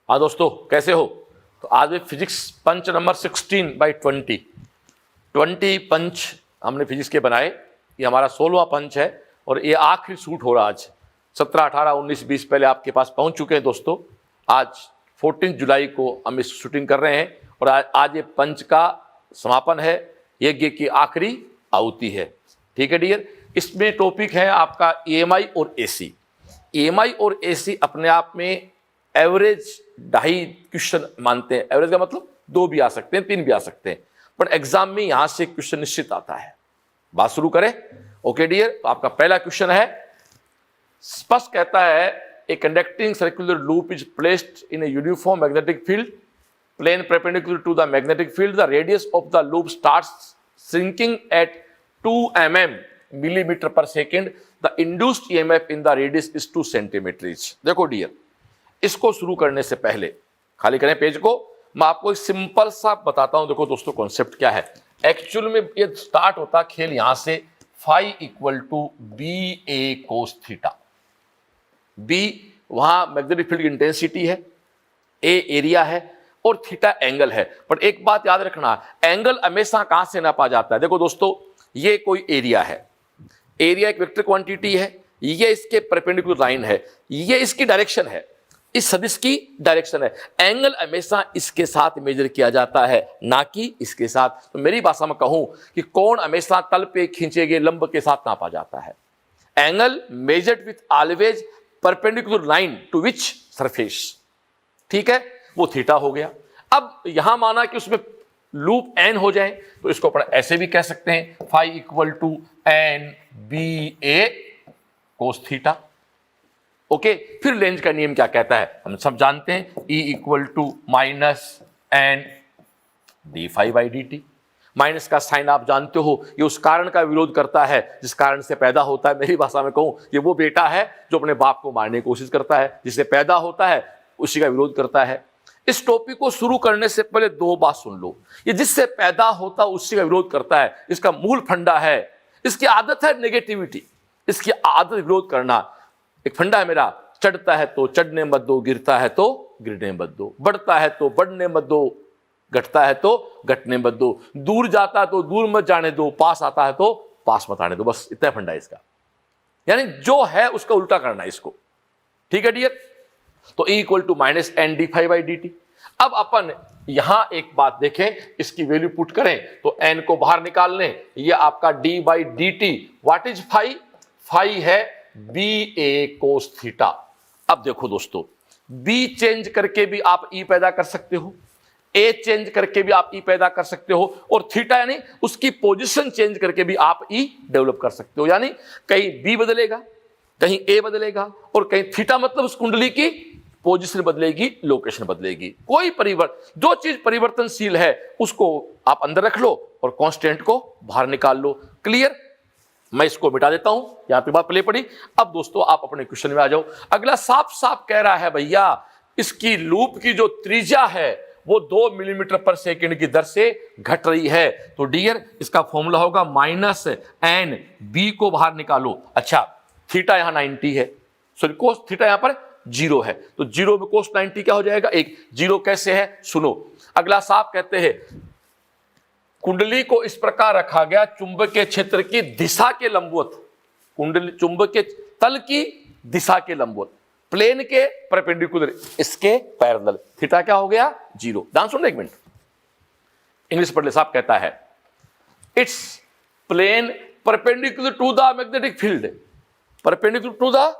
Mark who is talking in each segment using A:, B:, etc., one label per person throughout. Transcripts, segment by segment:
A: हाँ दोस्तों, कैसे हो? तो आज भी फिजिक्स पंच नंबर 16/20 पंच हमने फिजिक्स के बनाए। ये हमारा 16वां पंच है और ये आखिरी शूट हो रहा आज 17, 18, 19, 20 पहले आपके पास पहुंच चुके हैं दोस्तों। आज 14 जुलाई को हम इस शूटिंग कर रहे हैं और आज ये पंच का समापन है, यज्ञ की आखिरी आहुति है। ठीक है डियर, इसमें टॉपिक है आपका EMI और AC। EMI और AC अपने आप में एवरेज 2.5 क्वेश्चन मानते हैं। एवरेज का मतलब 2 भी आ सकते हैं, 3 भी आ सकते हैं, बट एग्जाम में यहां से क्वेश्चन निश्चित आता है। बात शुरू करें। ओके डियर, तो आपका पहला क्वेश्चन है, स्पष्ट कहता है a conducting circular loop is placed in a uniform magnetic field plane perpendicular to the magnetic field, the radius of the loop starts shrinking at 2 mm millimeter per second, the induced EMF in the radius is 2 centimeters। देखो dear, इसको शुरू करने से पहले खाली करें page को, मैं आपको एक सिंपल सा बताता हूं। देखो दोस्तों, कॉन्सेप्ट क्या है। एक्चुअल में ये स्टार्ट होता खेल यहां से phi equal to BA cos theta. B वहां मैग्नेटिक फील्ड की इंटेंसिटी है, A एरिया है और थीटा एंगल है। पर एक बात याद रखना, एंगल हमेशा कहां से नापा जाता है। देखो दोस्तों, ये कोई एरिया है, एरिया एक वेक्टर क्वांटिटी है, ये इसके परपेंडिकुलर लाइन है, ये इसकी डायरेक्शन है, इस सदिश की डायरेक्शन है। एंगल हमेशा इसके साथ मेजर किया जाता है, ना कि इसके साथ। तो मेरी भाषा में कहूं कि कोण हमेशा तल पे खींचे गए लंब के साथ नापा जाता है। Angle measured with always perpendicular line to which surface. ठीक है, वो थीटा हो गया। अब यहां माना कि उसमें लूप n हो जाए तो इसको अपन ऐसे भी कह सकते हैं, phi equal to NBA cos theta. Okay, फिर लेंज का नियम क्या कहता है हम सब जानते हैं, E equal to minus N dφ/dt। माइनस का साइन आप जानते हो, ये उस कारण का विरोध करता है जिस कारण से पैदा होता है। मेरी भाषा में कहूं, ये वो बेटा है जो अपने बाप को मारने की कोशिश करता है, जिससे पैदा होता है उसी का विरोध करता है। इस टॉपिक को शुरू करने से पहले 2 बात सुन लो। ये जिससे पैदा होता उसी का विरोध करता है, इसका मूल फंडा है, इसकी आदत है नेगेटिविटी, इसकी आदत विरोध करना। एक फंडा है मेरा, चढ़ता है तो चढ़ने मत दो, गिरता है तो गिरने मत दो, बढ़ता है तो बढ़ने मत दो, घटता है तो घटने मत दो, दूर जाता है तो दूर मत जाने दो, पास आता है तो पास मत आने दो। बस इतना फंडा है इसका, यानी जो है उसका उल्टा करना है इसको। ठीक है डियर, तो E equal to minus N dφ/dt। अब अपन यहां एक बात देखें, इसकी वैल्यू पुट करें तो n को बाहर निकाल लें, ये आपका d/dt। What is phi? Phi है BA कोस थीटा। अब देखो दोस्तों, B चेंज करके भी आप E पैदा कर सकते हो, A चेंज करके भी आप E पैदा कर सकते हो, और थीटा यानी उसकी पोजीशन चेंज करके भी आप E डेवलप कर सकते हो। यानी कहीं B बदलेगा, कहीं A बदलेगा, और कहीं थीटा मतलब उस कुंडली की पोजीशन बदलेगी, लोकेशन बदलेगी। कोई परिवर्तन, जो चीज परिवर्तनशील है उसको आप अंदर रख लो और कांस्टेंट को बाहर निकाल लो। क्लियर? मैं इसको मिटा देता हूं, यहां पे बात प्ले पड़ी। अब दोस्तों आप अपने क्वेश्चन में आ जाओ। अगला साफ साफ कह रहा है भैया, इसकी लूप की जो त्रिज्या है वो 2 मिलीमीटर पर सेकेंड की दर से घट रही है। तो डियर, इसका फॉर्मूला होगा माइनस एन, बी को बाहर निकालो। अच्छा, थीटा यहां 90 है, सॉरी कोस थीटा यहां पर 0 है, तो 0 में कोस 90 क्या हो जाएगा? 1। 0 कैसे है सुनो। अगला साहब कहते हैं, कुंडली को इस प्रकार रखा गया चुंबकीय क्षेत्र की दिशा के लंबवत, कुंडली चुंबकीय तल की दिशा के लंबवत, प्लेन के परपेंडिकुलर, इसके पैरेलल। थीटा क्या हो गया? 0। ध्यान सुनना एक मिनट, इंग्लिश पढ़ ले। साहब कहता है, it's plane perpendicular to the magnetic field, perpendicular to the,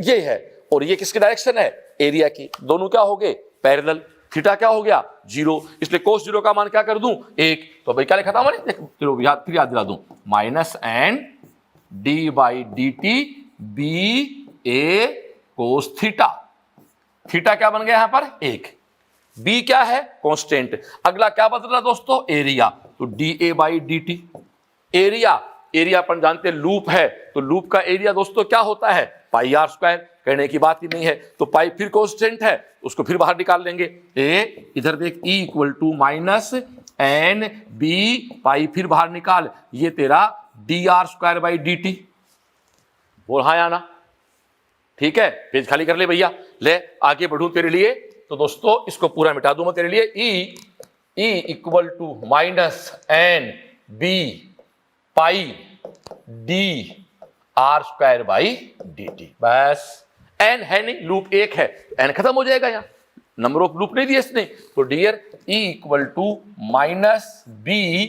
A: ये है, और ये किसकी डायरेक्शन है? एरिया की। दोनों क्या हो गए? पैरेलल। थीटा क्या हो गया? 0। इसलिए कोस 0 का मान क्या कर दूं? 1। तो भाई क्या लिखा था मैंने? चलो फिर याद दिला दूं, minus N d/dt BA cos theta. Theta क्या बन गया यहां पर? 1। B क्या है? कांस्टेंट। अगला क्या बदला दोस्तों? एरिया। तो dA/dt। एरिया, एरिया अपन जानते हैं लूप है, तो लूप का एरिया दोस्तों क्या होता है? πr²। कहने की बात ही नहीं है। तो पाई फिर कांस्टेंट है, उसको फिर बाहर निकाल लेंगे। ए इधर देख, E equal to minus N B, pi फिर बाहर निकाल, ये तेरा dr²/dt। बोल हाँ या ना? ठीक है, पेज खाली कर ले भैया। ले आगे बढ़ूं तेरे लिए। तो दोस्तों इसको पूरा मिटा दूं मैं तेरे लिए। E equal to minus N B pi D R square by D T. बस एन है नहीं, लूप एक है, एन खत्म हो जाएगा, यहाँ नंबर ऑफ लूप नहीं दिए इसने। तो dear E equal to minus B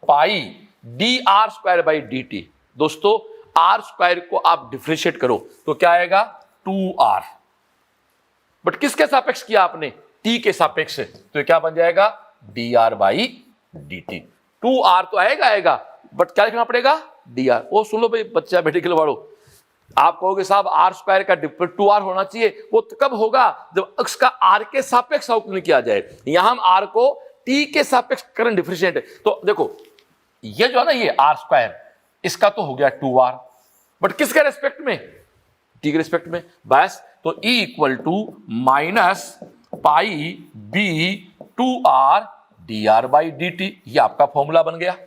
A: pi D R square by D T. दोस्तों आर स्क्वायर को आप डिफरेंशिएट करो तो क्या आएगा 2r, बट किसके सापेक्ष किया आपने, t के सापेक्ष, तो क्या बन जाएगा dr बाई dt। 2r तो आएगा बट क्या लिखना पड़ेगा dr। वो सुन लो भाई बच्चा बेटे के वालों, आप कहोगे साहब आर स्क्वायर का 2r होना चाहिए, वो तो कब होगा जब x का r के सापेक्ष अवकलन किया जाए। यहां हम r को t के सापेक्ष करंट डिफरेंशिएट, तो देखो ये जो है ना ये r स्क्वायर, इसका तो हो गया 2r, बट किसके रेस्पेक्ट में, t के रेस्पेक्ट में। बस तो E equal to minus pi B 2r dr by dt, ये आपका फॉर्मूला बन गया।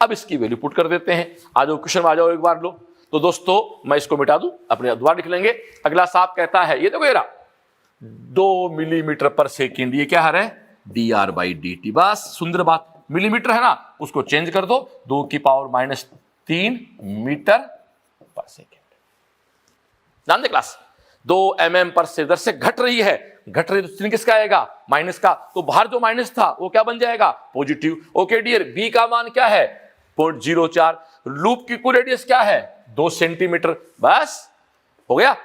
A: अब इसकी वैल्यू पुट कर देते हैं। आ जाओ क्वेश्चन में आ जाओ एक बार लो। तो दोस्तों मैं इसको मिटा दूं, अपने दोबारा लिख लेंगे। अगला साफ कहता है, ये देखो ये रहा 2 मिलीमीटर पर सेकेंड, ये क्या है dr बाई dt। बस सुंदर बात, मिलीमीटर है ना, उसको चेंज कर दो 2 की पावर माइनस 3 मीटर पर सेकेंड। ध्यान दे क्लास, 2 mm पर से इधर से घट रही है, घट रही तो चिन्ह किसका आएगा, माइनस का, तो बाहर जो माइनस था वो क्या बन जाएगा पॉजिटिव। ओके डियर, बी का मान क्या है 0.04, लूप की कुल रेडियस क्या है 2 सेंटीमीटर। बस हो गया,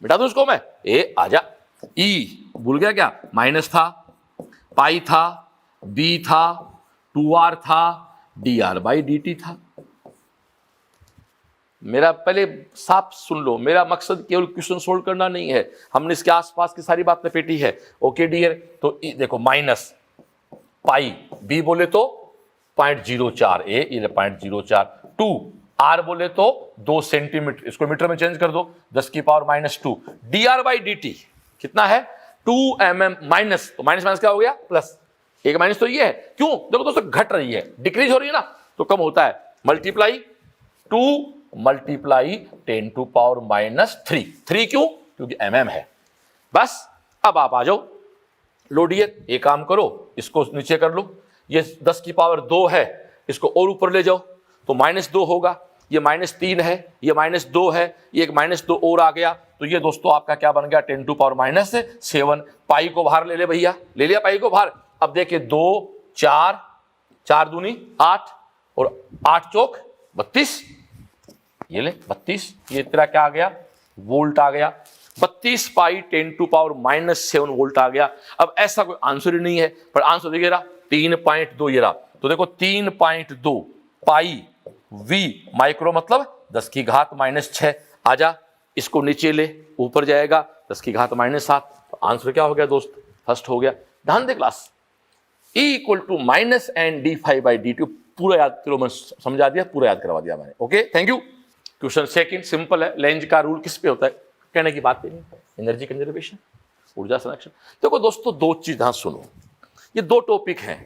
A: मिटा दूं इसको मैं, ए आजा। ई भूल गया क्या, माइनस था, पाई था, बी था, 2r था, dr बाई dt था। मेरा पहले साफ सुन लो, मेरा मकसद केवल क्वेश्चन सोल्व करना नहीं है, हमने इसके आसपास की सारी बात लपेटी है। ओके डियर, तो देखो माइनस पाई, बी बोले तो 0.04, ए ये 0.04, 2 आर बोले तो 2 सेंटीमीटर, इसको मीटर में चेंज कर दो 10 की power minus 2, dr by dt कितना है 2 mm माइनस, तो माइनस माइनस क्या हो गया प्लस, एक माइनस तो ये है, क्यों देखो दोस्तों घट रही है, डिक्रीज हो रही है ना, तो कम होता है, multiply 2 multiply 10 to power minus 3, 3 क्यों, क्योंकि mm है। बस अब आप आ जाओ, लो डियर एक काम करो, इसको नीचे कर लो, ये 10 की पावर 2 है, इसको और ऊपर ले जाओ तो -2 होगा, ये -3 है, ये -2 है, ये एक -2 और आ गया, तो ये दोस्तों आपका क्या बन गया 10 टू पावर माइनस 7। पाई को बाहर ले ले भैया, ले लिया पाई को बाहर। अब देखिए 2 4 4 दूनी 8 और 8 चौक 32, ये ले 32, ये तेरा क्या आ गया वोल्ट आ गया, 32 पाई 10 टू पावर माइनस 7 वोल्ट आ गया। अब ऐसा कोई आंसर ही नहीं है, पर आंसर देखिए 3.2 ये रहा, तो देखो 3.2 पाई वी माइक्रो मतलब 10 की घात -6। आजा इसको नीचे ले, ऊपर जाएगा 10 की घात -7, तो आंसर क्या हो गया दोस्त, फर्स्ट हो गया। ध्यान दे class, E equal to minus N D five by D two, पूरा याद करो, मैं समझा दिया, पूरा याद करवा दिया मैंने। Okay thank you. Question second simple है, लेंज का रूल किस पे होता है, कहने की बात नहीं, एनर्जी कंजर्वेशन, ऊर्जा संरक्षण। देखो दोस्तों दो चीज यहां सुनो, ये दो टॉपिक हैं,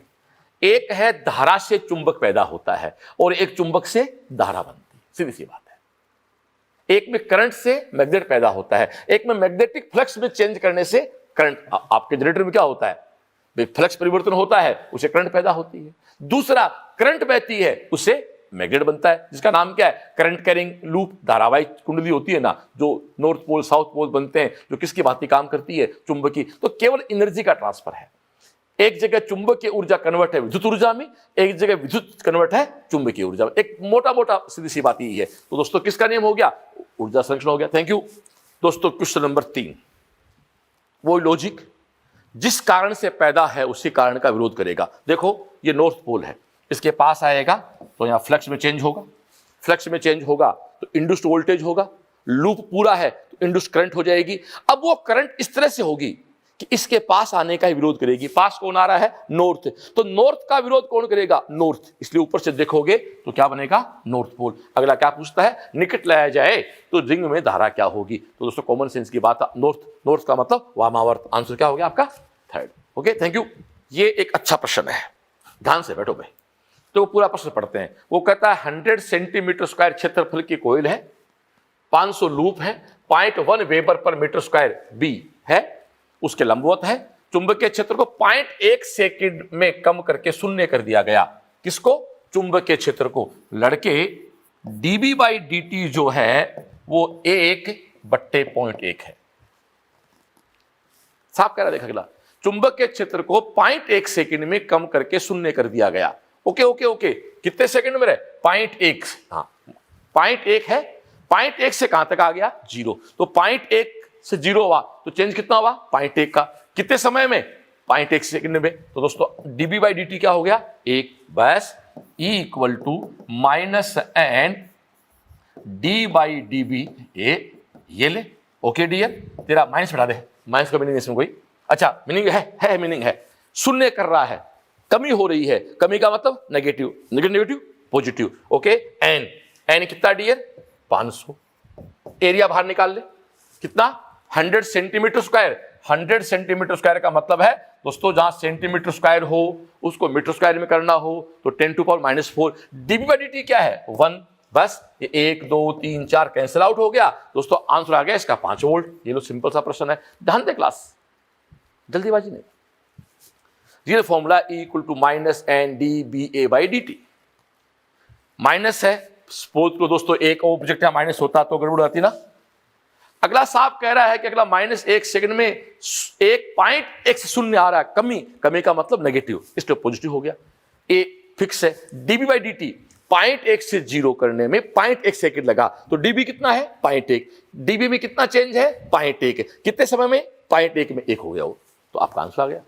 A: एक है धारा से चुंबक पैदा होता है और एक चुंबक से धारा बनती है, सीधी सी बात है। एक में करंट से मैग्नेट पैदा होता है, एक में मैग्नेटिक फ्लक्स में चेंज करने से करंट, आपके जनरेटर में क्या होता है फ्लक्स परिवर्तन होता है, उसे करंट पैदा होती है। दूसरा करंट बहती है, उससे मैग्नेट बनता है, जिसका नाम क्या है करंट कैरिंग लूप। धारावाहिक कुंडली होती है ना, जो नॉर्थ पोल साउथ पोल बनते हैं, जो किसकी भांति काम करती है, चुंबकीय। तो केवल एनर्जी का ट्रांसफर है, एक जगह चुंबकीय ऊर्जा कन्वर्ट है विद्युत ऊर्जा में, एक जगह विद्युत कन्वर्ट है चुंबकीय ऊर्जा में। एक मोटा मोटा सीधी सी बात यही है। तो दोस्तों किसका नियम हो गया, ऊर्जा संरक्षण हो गया। थैंक यू दोस्तों। क्वेश्चन नंबर 3, वो लॉजिक जिस कारण से पैदा है उसी कारण का विरोध करेगा। देखो ये नॉर्थ पोल है, इसके पास आएगा तो यहाँ फ्लक्स में चेंज होगा, फ्लक्स में चेंज होगा तो इंड्यूस्ड वोल्टेज होगा, लूप पूरा है तो इंड्यूस्ड करंट हो जाएगी। अब वो करंट इस तरह से होगी कि इसके पास आने का ही विरोध करेगी। पास कौन आ रहा है, नॉर्थ, तो नॉर्थ का विरोध कौन करेगा, नॉर्थ, इसलिए ऊपर से देखोगे तो क्या बनेगा, नॉर्थ पोल। अगला क्या पूछता है, निकट लाया जाए तो रिंग में धारा क्या होगी। तो दोस्तों कॉमन सेंस की बात, नॉर्थ, नॉर्थ का मतलब वामावर्त। आंसर क्या हो गया आपका, थर्ड। Okay thank you. ये एक अच्छा प्रश्न है, ध्यान से बैठो भाई। तो पूरा प्रश्न पढ़ते हैं। वो कहता है 100 सेंटीमीटर स्क्वायर क्षेत्रफल की कोयल है, 500 लूप है, 0.1 वेबर पर मीटर स्क्वायर बी है, उसके लंबवत है, चुंबकीय क्षेत्र को 0.1 सेकंड में कम करके शून्य कर दिया गया। किसको? चुंबकीय क्षेत्र को। लड़के dB बाई dt जो है वो 1/0.1 है। साफ कह रहा देखा अगला, चुंबकीय क्षेत्र को 0.1 सेकंड में कम करके शून्य कर दिया गया। ओके ओके ओके, कितने सेकंड में रहे? 0.1। हाँ 0.1 है, 0.1 से कहां तक आ गया? 0। तो 0.1 से 0 हुआ तो चेंज कितना हुआ? 0.1 का। कितने समय में? 0.1 सेकंड में। तो दोस्तों dB बाई dt क्या हो गया? 1। बस E equal to minus N D by dB ये ले। ओके डियर, तेरा माइनस हटा दे, माइनस का मीनिंग इसमें कोई अच्छा मीनिंग है मीनिंग है। शून्य कर रहा है, कमी हो रही है। कमी का मतलब negative, negative positive. Okay N कितना डियर? 500। एरिया बाहर निकाल ले, कितना? 100 सेंटीमीटर स्क्वायर। 100 सेंटीमीटर स्क्वायर का मतलब है दोस्तों जहां सेंटीमीटर स्क्वायर हो उसको मीटर स्क्वायर में करना हो तो 10⁻⁻⁴। dB बाई dt क्या है? 1। बस ये 1 2 3 4 कैंसिल आउट हो गया दोस्तों, आंसर आ गया इसका 5 वोल्ट। ये लो सिंपल सा प्रश्न है, ध्यान दे क्लास, जल्दीबाजी नहीं। ये formula E equal to minus N D B A by D T. Minus है, सपोज को दोस्तों एक ऑब्जेक्ट है माइनस होता तो गड़बड़ आती ना। अगला साहब कह रहा है कि अगला -1 सेकंड में 1.1 से शून्य आ रहा है, कमी का मतलब नेगेटिव, इसलिए पॉजिटिव हो गया। ए फिक्स है। dB बाई dt 0.1 से 0 करने में 0.1 सेकंड लगा, तो dB कितना है? 0.1। dB में कितना चेंज है? 0.1। कितने समय में? 0.1 में 1 हो गया वो, तो आपका आंसर आ गया।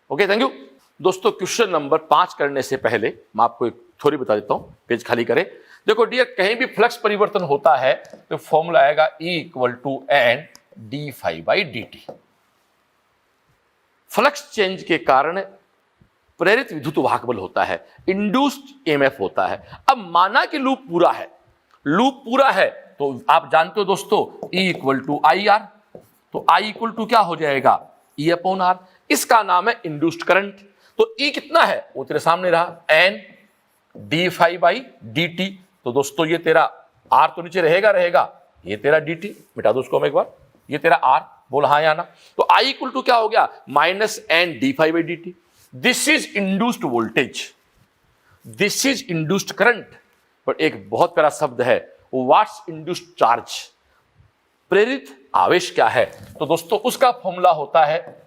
A: ओके थैंक यू दोस्तों। क्वेश्चन नंबर 5 करने से पहले मैं आपको एक थ्योरी बता देता हूं, पेज खाली करें। देखो डियर, कहीं भी फ्लक्स परिवर्तन होता है तो फॉर्मूला आएगा E equal to N D phi by D T. Flux change के कारण प्रेरित विद्युत वाहक बल होता है, इंड्यूस्ड ईएमएफ होता है। अब माना कि लूप पूरा है तो आप जानते हो दोस्तों E equal to I R, तो I इक्वल टू क्या हो जाएगा? E upon R. इसका नाम है इंड्यूस्ड करंट। तो E कितना है? वो तेरे सामने रहा, N D phi by D T. तो दोस्तों ये तेरा R तो नीचे रहेगा, ये तेरा dt, मिटा दो उसको हम एक बार, ये तेरा R, बोल हाँ या ना। तो I इक्वल टू क्या हो गया? Minus N D phi by D T. This is induced voltage, this is induced current. पर एक बहुत प्यारा शब्द है, व्हाट्स इंड्यूस्ड चार्ज, प्रेरित आवेश क्या है? तो दोस्तों उसका फॉर्मूला होता है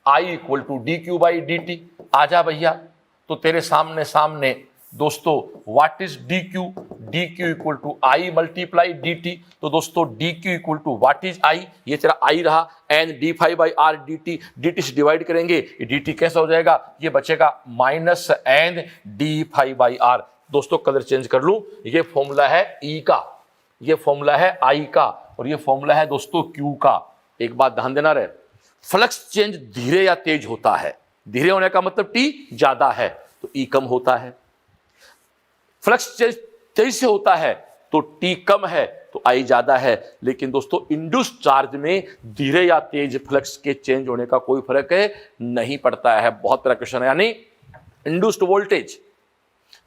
A: I equal to D Q by D T. आजा भैया, तो तेरे सामने दोस्तों what is D Q? D Q equal to I multiply D T. तो दोस्तों D Q equal to what is I? ये तेरा आई रहा, N D phi by R D T. D T से डिवाइड करेंगे, ये डी टी कैसा हो जाएगा? ये बचेगा minus N D phi by R. दोस्तों कलर चेंज कर लूं, ये फॉर्मूला है ई का, ये फॉर्मूला है आई का, और ये फॉर्मूला है दोस्तों क्यू का। एक बात ध्यान देना रहे, फ्लक्स चेंज धीरे या तेज होता है। धीरे होने का मतलब टी ज्यादा है तो ई कम होता है, फ्लक्स चेंज तेज से होता है तो टी कम है तो आई ज्यादा है। लेकिन दोस्तों इंड्यूस्ड चार्ज में धीरे या तेज फ्लक्स के चेंज होने का कोई फर्क नहीं पड़ता है। बहुत तरह क्वेश्चन है, यानी induced voltage,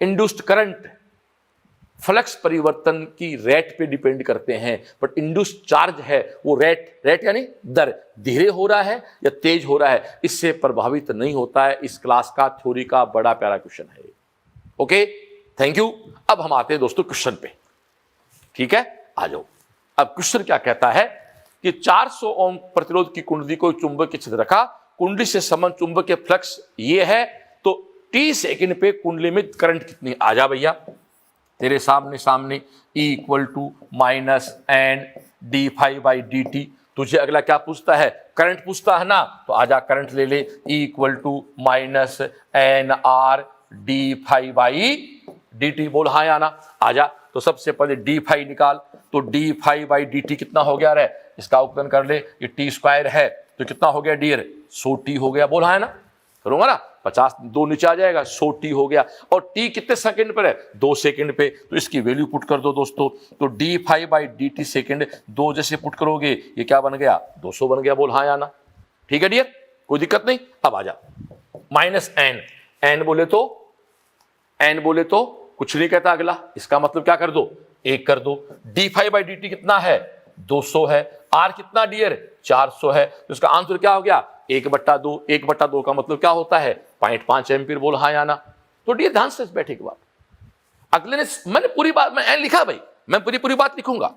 A: induced current flux परिवर्तन की रेट पे डिपेंड करते हैं, बट इंड्यूस्ड चार्ज है वो रेट यानी दर, धीरे हो रहा है या तेज हो रहा है, इससे प्रभावित नहीं होता है। इस क्लास का थ्योरी का बड़ा प्यारा क्वेश्चन है। Okay thank you. अब हम आते हैं दोस्तों क्वेश्चन पे, ठीक है, आ जाओ। अब क्वेश्चन क्या कहता है कि 400 ओम प्रतिरोध की कुंडली को चुंबकीय क्षेत्र रखा, कुंडली से संबंध चुंबकीय फ्लक्स ये है, तो टी सेकंड पे कुंडली में करंट कितनी? आ जा भैया, तेरे सामने E equal to minus N D phi by D T. तुझे अगला क्या पूछता है? करंट पूछता है ना, तो आजा करंट ले ले। E equal to minus N R D phi by D T. बोल हाँ या ना, आजा। तो सबसे पहले डी फाई निकाल, तो D phi by D T कितना हो गया रे? इसका उपकरण कर ले, ये टी स्क्वायर है तो कितना हो गया डियर? 100 टी हो गया। बोल हाँ है ना, करूंगा ना, 50 2 नीचे आ जाएगा, 100 टी हो गया। और टी कितने सेकंड पर है? 2 सेकंड पे, तो इसकी वैल्यू पुट कर दो दोस्तों। तो D phi by D T second 2 जैसे पुट करोगे ये क्या बन गया? 200 बन गया। बोल हाँ या ना, ठीक है डियर, कोई दिक्कत नहीं। अब आ जा, माइनस एन, एन बोले तो कुछ नहीं कहता अगला, इसका मतलब क्या कर दो? 1 कर दो। D phi by D T कितना है? 200 है। आर कितना डियर 400 है, तो इसका आंसर क्या हो गया 1/2। 1/2 का मतलब क्या होता है 0.5 एम्पीयर। बोल हाँ या ना। तो डियर ध्यान से बैठे के बाद अगले ने, मैंने पूरी बात में एन लिखा भाई, मैं पूरी बात लिखूंगा।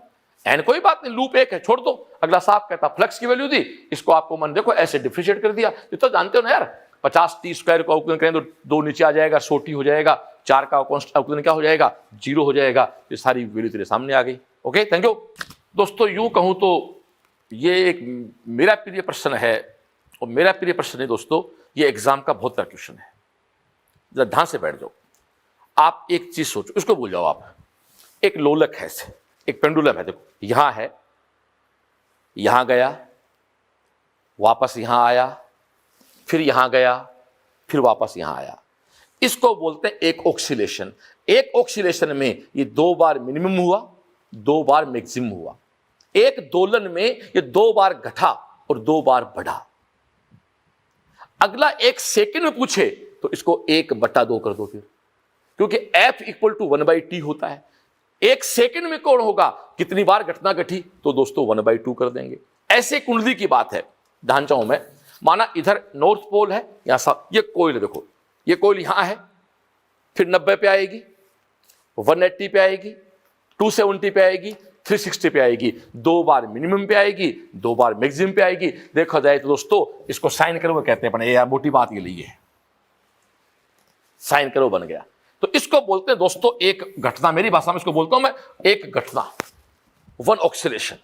A: एन कोई बात नहीं, लूप एक है, छोड़ दो। अगला साहब कहता फ्लक्स की वैल्यू दी, इसको आपको मन देखो ऐसे डिफरेंशिएट कर दिया। ये तो जानते हो ना यार, 50t स्क्वायर को अवकलन करें तो 2 नीचे आ जाएगा, 100t हो जाएगा, 4 का अवकलन क्या हो जाएगा 0 हो जाएगा। ये सारी वैल्यू तेरे सामने आ गई। ओके, थैंक यू दोस्तों। यूं कहूं तो ये एक मेरा प्रिय प्रश्न है, और मेरा प्रिय प्रश्न है दोस्तों, ये एग्जाम का बहुत बड़ा क्वेश्चन है। जरा ध्यान से बैठ जाओ। आप एक चीज सोचो, इसको भूल जाओ आप। एक लोलक है, ऐसे एक पेंडुलम है, देखो यहां है, यहां गया, वापस यहां आया, फिर यहां गया, फिर वापस यहां आया। इसको बोलते हैं एक ऑक्सीलेशन। एक ऑक्सीलेशन में ये 2 बार मिनिमम हुआ, 2 बार मैक्सिमम हुआ। एक दोलन में ये 2 बार घटा और 2 बार बढ़ा। अगला 1 सेकंड में पूछे तो इसको 1/2 कर दो फिर, क्योंकि F = 1/t होता है। 1 सेकंड में कौन होगा, कितनी बार घटना घटी, तो दोस्तों 1/2 कर देंगे। ऐसे कुंडली की बात है। ध्यान चाहूं मैं, माना इधर नॉर्थ पोल है, यहां सब ये कोयल, देखो ये कोयल यहां है, फिर 90 पे आएगी, 180 पे आएगी, 270 पे आएगी, 360 पे आएगी, 2 बार मिनिमम पे आएगी, 2 बार मैक्सिमम पे आएगी। देखा जाए तो दोस्तों इसको साइन करो कहते हैं अपने, ये मोटी बात के लिए है, साइन करो बन गया। तो इसको बोलते हैं दोस्तों एक घटना, मेरी भाषा में इसको बोलता हूं मैं एक घटना, 1 ऑक्सीलेशन।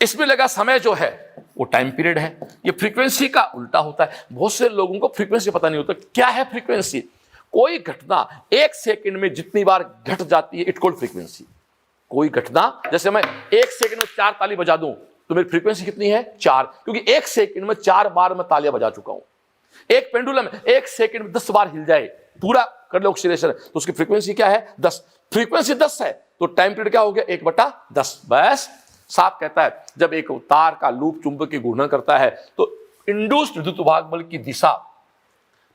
A: इसमें लगा समय जो है वो टाइम पीरियड है। ये फ्रीक्वेंसी का उल्टा होता है। बहुत से लोगों को फ्रीक्वेंसी पता नहीं होता, क्या है फ्रीक्वेंसी। कोई घटना 1 सेकंड में जितनी बार घट जाती है इट कॉल्ड फ्रीक्वेंसी। कोई घटना, जैसे मैं 1 सेकंड में 4 ताली बजा दूं तो मेरी फ्रीक्वेंसी कितनी है 4, क्योंकि 1 सेकंड में 4 बार मैं तालियां बजा चुका हूं। एक पेंडुलम 1 सेकंड में 10 बार हिल जाए, पूरा कर ले ऑक्सीलेशन, तो उसकी फ्रीक्वेंसी क्या है 10। फ्रीक्वेंसी 10 है तो टाइम पीरियड क्या हो गया 1/10। बस साफ कहता है जब एक तार का लूप चुंबक की घूर्णन करता है तो इंड्यूस्ड विद्युत भाग बल की दिशा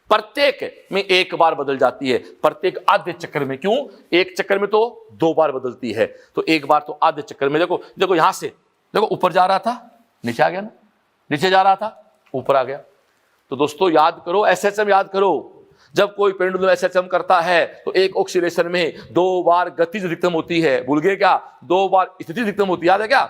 A: प्रत्येक में 1 बार बदल जाती है, प्रत्येक आधे चक्कर में। क्यों, एक चक्कर में तो 2 बार बदलती है, तो 1 बार तो आधे चक्कर में। देखो देखो यहां से देखो, ऊपर जा रहा था नीचे आ गया ना, नीचे जा रहा था ऊपर आ गया। तो दोस्तों याद करो, एसएचएम याद करो। जब कोई पेंडुलम एसएचएम करता है तो एक ऑक्सीलेशन में 2 बार गतिज अधिकतम होती है। भूल गए क्या, 2 बार स्थिति अधिकतम होती है, याद है क्या।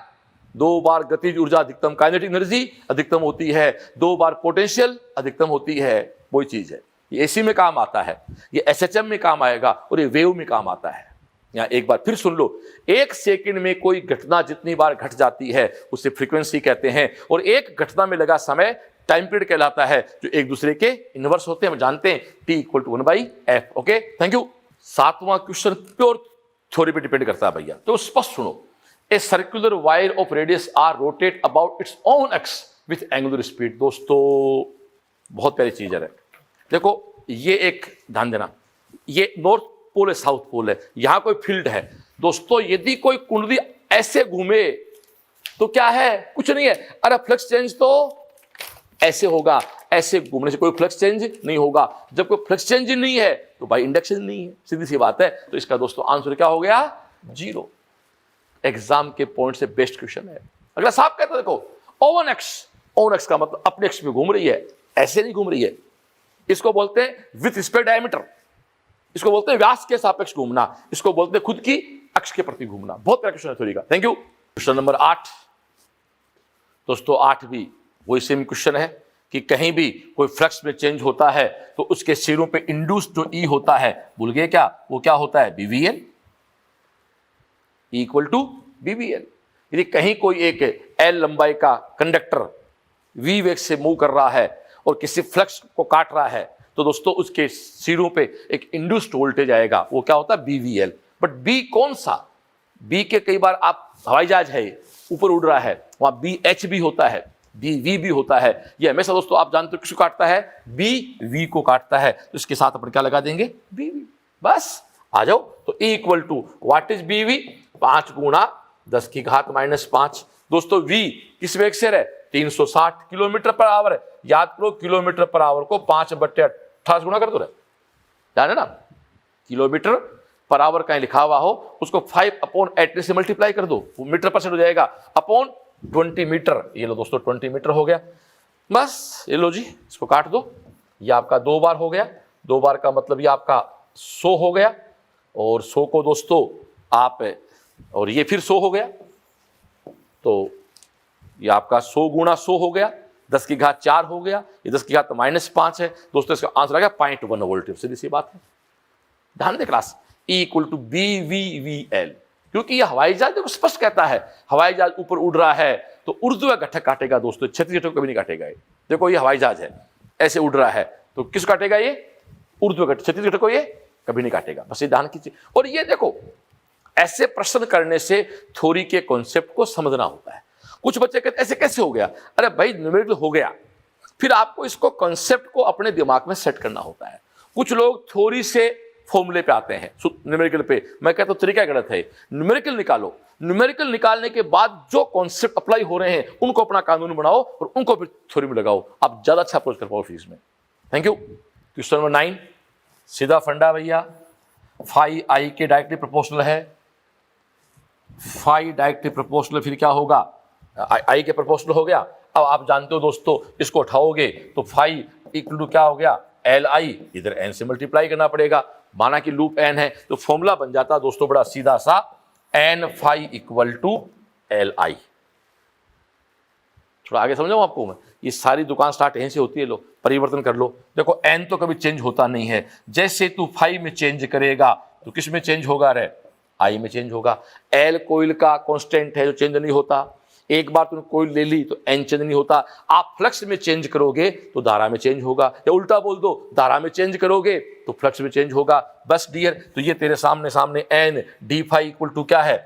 A: 2 बार गतिज ऊर्जा अधिकतम, काइनेटिक एनर्जी अधिकतम होती है, 2 बार पोटेंशियल अधिकतम होती है। वही चीज है, ये एसी में काम आता है, ये एसएचएम में काम आएगा, और ये वेव में काम आता है। यहाँ एक बार फिर सुन लो, 1 सेकंड में कोई घटना जितनी बार घट जाती है उसे फ्रीक्वेंसी कहते हैं, और एक घटना में लगा समय टाइम पीरियड कहलाता है, जो एक दूसरे के इनवर्स होते हैं। हम जानते हैं T = 1/f। Okay, thank you. 7वां क्वेश्चन प्योर थ्योरी पे डिपेंड करता है भैया, तो स्पष्ट सुनो। A circular wire of radius R rotate about its own axis with angular speed. दोस्तों बहुत प्यारी चीज है। देखो ये एक ध्यान देना, ये नॉर्थ पोल है, साउथ पोल है, यहां कोई फील्ड है। दोस्तों यदि कोई कुंडली ऐसे घूमे तो क्या है, कुछ नहीं है। अरे फ्लक्स चेंज तो ऐसे होगा, ऐसे घूमने से कोई फ्लक्स चेंज नहीं होगा। जब कोई फ्लक्स चेंज नहीं है तो भाई इंडक्शन नहीं है, सीधी सी बात है। तो इसका दोस्तों आंसर क्या हो गया 0। एग्जाम के पॉइंट से बेस्ट क्वेश्चन है। अगला साहब कहता है देखो ओवन एक्स का मतलब अपने एक्स में घूम रही है, ऐसे नहीं घूम रही है। इसको बोलते हैं विथ रिस्पेक्ट डायमीटर, इसको बोलते हैं व्यास के सापेक्ष घूमना, इसको बोलते हैं खुद की अक्ष के प्रति घूमना। बहुत प्यारा क्वेश्चन है थ्योरी का। Thank you. क्वेश्चन नंबर 8 दोस्तों, 8 भी वही सेम क्वेश्चन है कि कहीं भी कोई फ्लक्स में चेंज होता है तो उसके सिरों पे इंड्यूस्ड जो ई होता है, भूल गए क्या, वो क्या होता है BVL = BVL। यदि कहीं कोई एक L लंबाई का कंडक्टर V वेग से मूव कर रहा है और किसी फ्लक्स को काट रहा है तो दोस्तों उसके सिरों पे एक इंड्यूस्ड वोल्टेज आएगा, वो क्या होता है BVL। बट B कौन सा, B के कई बार आप हवाई जहाज है ऊपर उड़ रहा है, वहां BH भी होता है, BV भी होता है। ये हमेशा दोस्तों आप जानते हो किसको काटता है, BV को काटता है। तो इसके साथ अपन क्या लगा देंगे BV। बस आ जाओ। तो E = व्हाट इज BV, 5 × 10⁻⁻5। दोस्तों V किस वेग से रहे 360 km/h है। याद करो km/h को 5/28 गुणा कर दो रहे, ध्यान है ना, किलोमीटर पर आवर कहीं लिखा हुआ हो उसको 5/8 से मल्टीप्लाई कर दो, वो मीटर परसेंट हो जाएगा, अपॉन 20 मीटर। ये लो दोस्तों 20 मीटर हो गया। बस ये लो जी, इसको काट दो, ये आपका 2 बार हो गया, 2 बार का मतलब ये आपका 100 हो गया, और 100 को दोस्तों आप, और ये फिर 100 हो गया, तो ये आपका 100 गुणा 100 हो गया, 10 की घात 4 हो गया, ये 10 की घात -5 है दोस्तों, इसका आंसर आ गया 0.1 वोल्ट। सीधी सी बात है, ध्यान दे क्लास। E = BVVL, क्योंकि ये हवाई जहाज देखो स्पष्ट कहता है, हवाई जहाज ऊपर उड़ रहा है तो ऊर्ध्व घटक काटेगा दोस्तों, क्षैतिज घटक कभी नहीं काटेगा। ये देखो ये हवाई जहाज है, ऐसे उड़ रहा है, तो किस काटेगा ये? ऊर्ध्व घटक, क्षैतिज घटक को ये कभी नहीं काटेगा। बस ये ध्यान कीजिए। और ये देखो ऐसे प्रश्न करने से थ्योरी के कॉन्सेप्ट को समझना होता है। कुछ बच्चे कहते ऐसे कैसे हो गया? अरे भाई न्यूमेरिकल हो गया, फिर आपको इसको कॉन्सेप्ट को अपने दिमाग में सेट करना होता है। कुछ लोग थ्योरी से फॉर्मूले पे आते हैं, न्यूमेरिकल पे। मैं कहता हूं तरीका गलत है। न्यूमेरिकल निकालो, न्यूमेरिकल निकालने के बाद जो कॉन्सेप्ट अप्लाई हो रहे हैं उनको अपना कानून बनाओ और उनको फिर थ्योरी में लगाओ, आप ज्यादा अच्छा अप्रोच कर पाओ फिजिक्स में। Thank you. क्वेश्चन नंबर 9, सीधा फंडा भैया, फाई आई के डायरेक्टली प्रोपोर्शनल है, फाई डायरेक्टली प्रोपोर्शनल, फिर क्या होगा? आई के प्रोपोर्शनल हो गया। अब आप जानते हो दोस्तों, इसको उठाओगे तो फाई इक्वल टू क्या हो गया? एल आई, इधर एन से मल्टीप्लाई करना पड़ेगा, माना कि लूप एन है, तो फॉर्मूला बन जाता दोस्तों बड़ा सीधा सा, N phi equal to L I. थोड़ा आगे समझाऊं आपको मैं? ये सारी दुकान स्टार्ट यहीं से होती है, लो परिवर्तन कर लो। देखो एन तो कभी चेंज होता नहीं है, जैसे तू फाई में चेंज करेगा तो किस में चेंज होगा रे? आई में चेंज होगा। एल कोइल का कांस्टेंट है जो चेंज नहीं होता, एक बार तुमने कोइल ले ली तो एन चेंज नहीं होता। आप फ्लक्स में चेंज करोगे तो धारा में चेंज होगा, या उल्टा बोल दो, धारा में चेंज करोगे तो फ्लक्स में चेंज होगा। बस डियर, तो ये तेरे सामने N D phi equal to क्या है?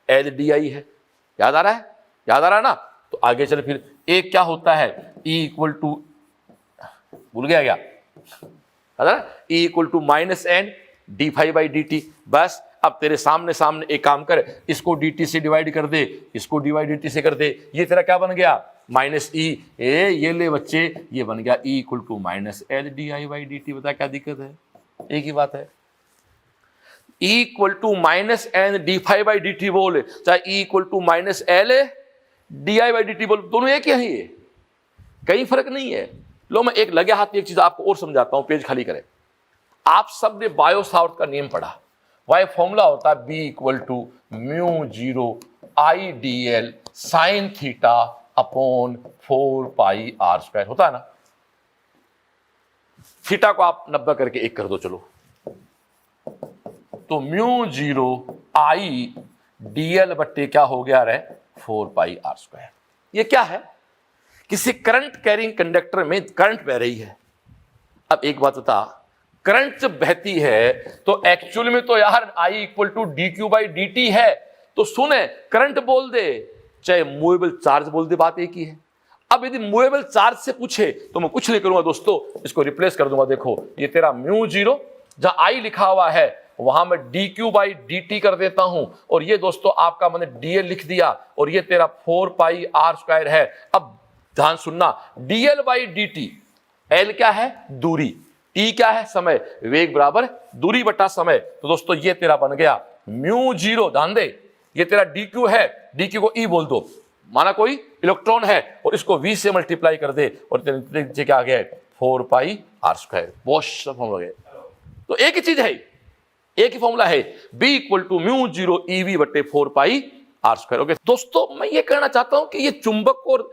A: एल डी आई है। याद आ रहा है? याद आ रहा है ना? तो आगे चले फिर एक क्या होता है? ई इक्वल टू, भूल गया क्या? याद आ रहा है? E equal to minus N D phi by D T. बस अब तेरे सामने एक काम कर, इसको dt से डिवाइड कर दे, इसको डिवाइड dt से कर दे, ये तेरा क्या बन गया? Minus E. ये ले बच्चे, ये बन गया E equal to minus L D I by D T. बता क्या दिक्कत है? एक ही बात है। E equal to minus N D phi by D T बोल, चाहे E equal to minus L D I by D T बोल, दोनों एक ही है, कहीं फर्क नहीं है। लो मैं एक लगे हाथ एक चीज आपको और समझाता हूं, पेज खाली करें। आप सब ने बायो सावर्ट का नियम पढ़ा, वाई फॉर्मूला होता है B equal to mu 0 I D L sine theta upon 4 pi R square होता है ना। थीटा को आप 90 करके 1 कर दो, चलो, तो म्यू 0 आई डी एल बट्टे क्या हो गया रे? 4 पाई आर स्क्वायर। ये क्या है? किसी करंट कैरिंग कंडक्टर में करंट बह रही है। अब एक बात बता, करंट जब बहती है तो एक्चुअल में तो यार I equal to D Q by D T है। तो सुने, करंट बोल दे चाहे मूवेबल चार्ज बोल दे, बात एक ही है। अब यदि मूवेबल चार्ज से पूछे तो मैं कुछ नहीं करूंगा दोस्तों, इसको रिप्लेस कर दूंगा। देखो ये तेरा म्यू 0, जहां आई लिखा हुआ है वहां मैं D Q by D T कर देता हूं, और ये दोस्तों आपका मैंने डी एल लिख दिया, और ये तेरा 4 पाई आर स्क्वायर है। अब ध्यान सुनना, D L by D T, L क्या है? दूरी, टी क्या है? समय, वेग बराबर दूरी बटा समय। तो दोस्तों ये तेरा बन गया म्यू 0, ध्यान दे, ये तेरा डी क्यू है, डी क्यू को ई बोल दो, माना कोई इलेक्ट्रॉन है और इसको वी से मल्टीप्लाई कर दे, और तेरे क्या आ गया? 4 पाई आर स्क्वायर। बहुत सब हम गए। तो एक ही चीज है, एक ही फॉर्मूला है, B equal to mu 0 E V बटे 4 पाई आर स्क्वायर। ओके दोस्तों, मैं ये कहना चाहता हूं कि ये चुंबक और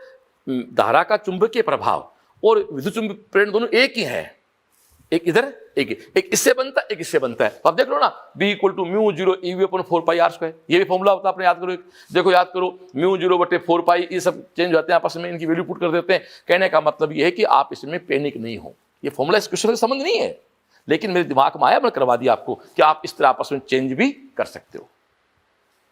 A: धारा का चुंबकीय प्रभाव और विद्युत चुंबकीय प्रेरण दोनों एक ही है। एक इधर एक इससे बनता है, एक इससे बनता है। तो आप देख लो ना, B equal to mu 0 E V upon 4 pi R square. ये भी फॉर्मूला होता है, अपने याद करो। देखो याद करो, म्यू 0 बटे 4 पाई, ये सब चेंज होते हैं आपस में, इनकी वैल्यू पुट कर देते हैं। कहने का मतलब ये है कि आप इसमें पैनिक नहीं हो। ये फॉर्मूला इस क्वेश्चन से संबंध नहीं है, लेकिन मेरे दिमाग में आया, मैंने करवा दिया आपको कि आप इस तरह आपस में चेंज भी कर सकते हो।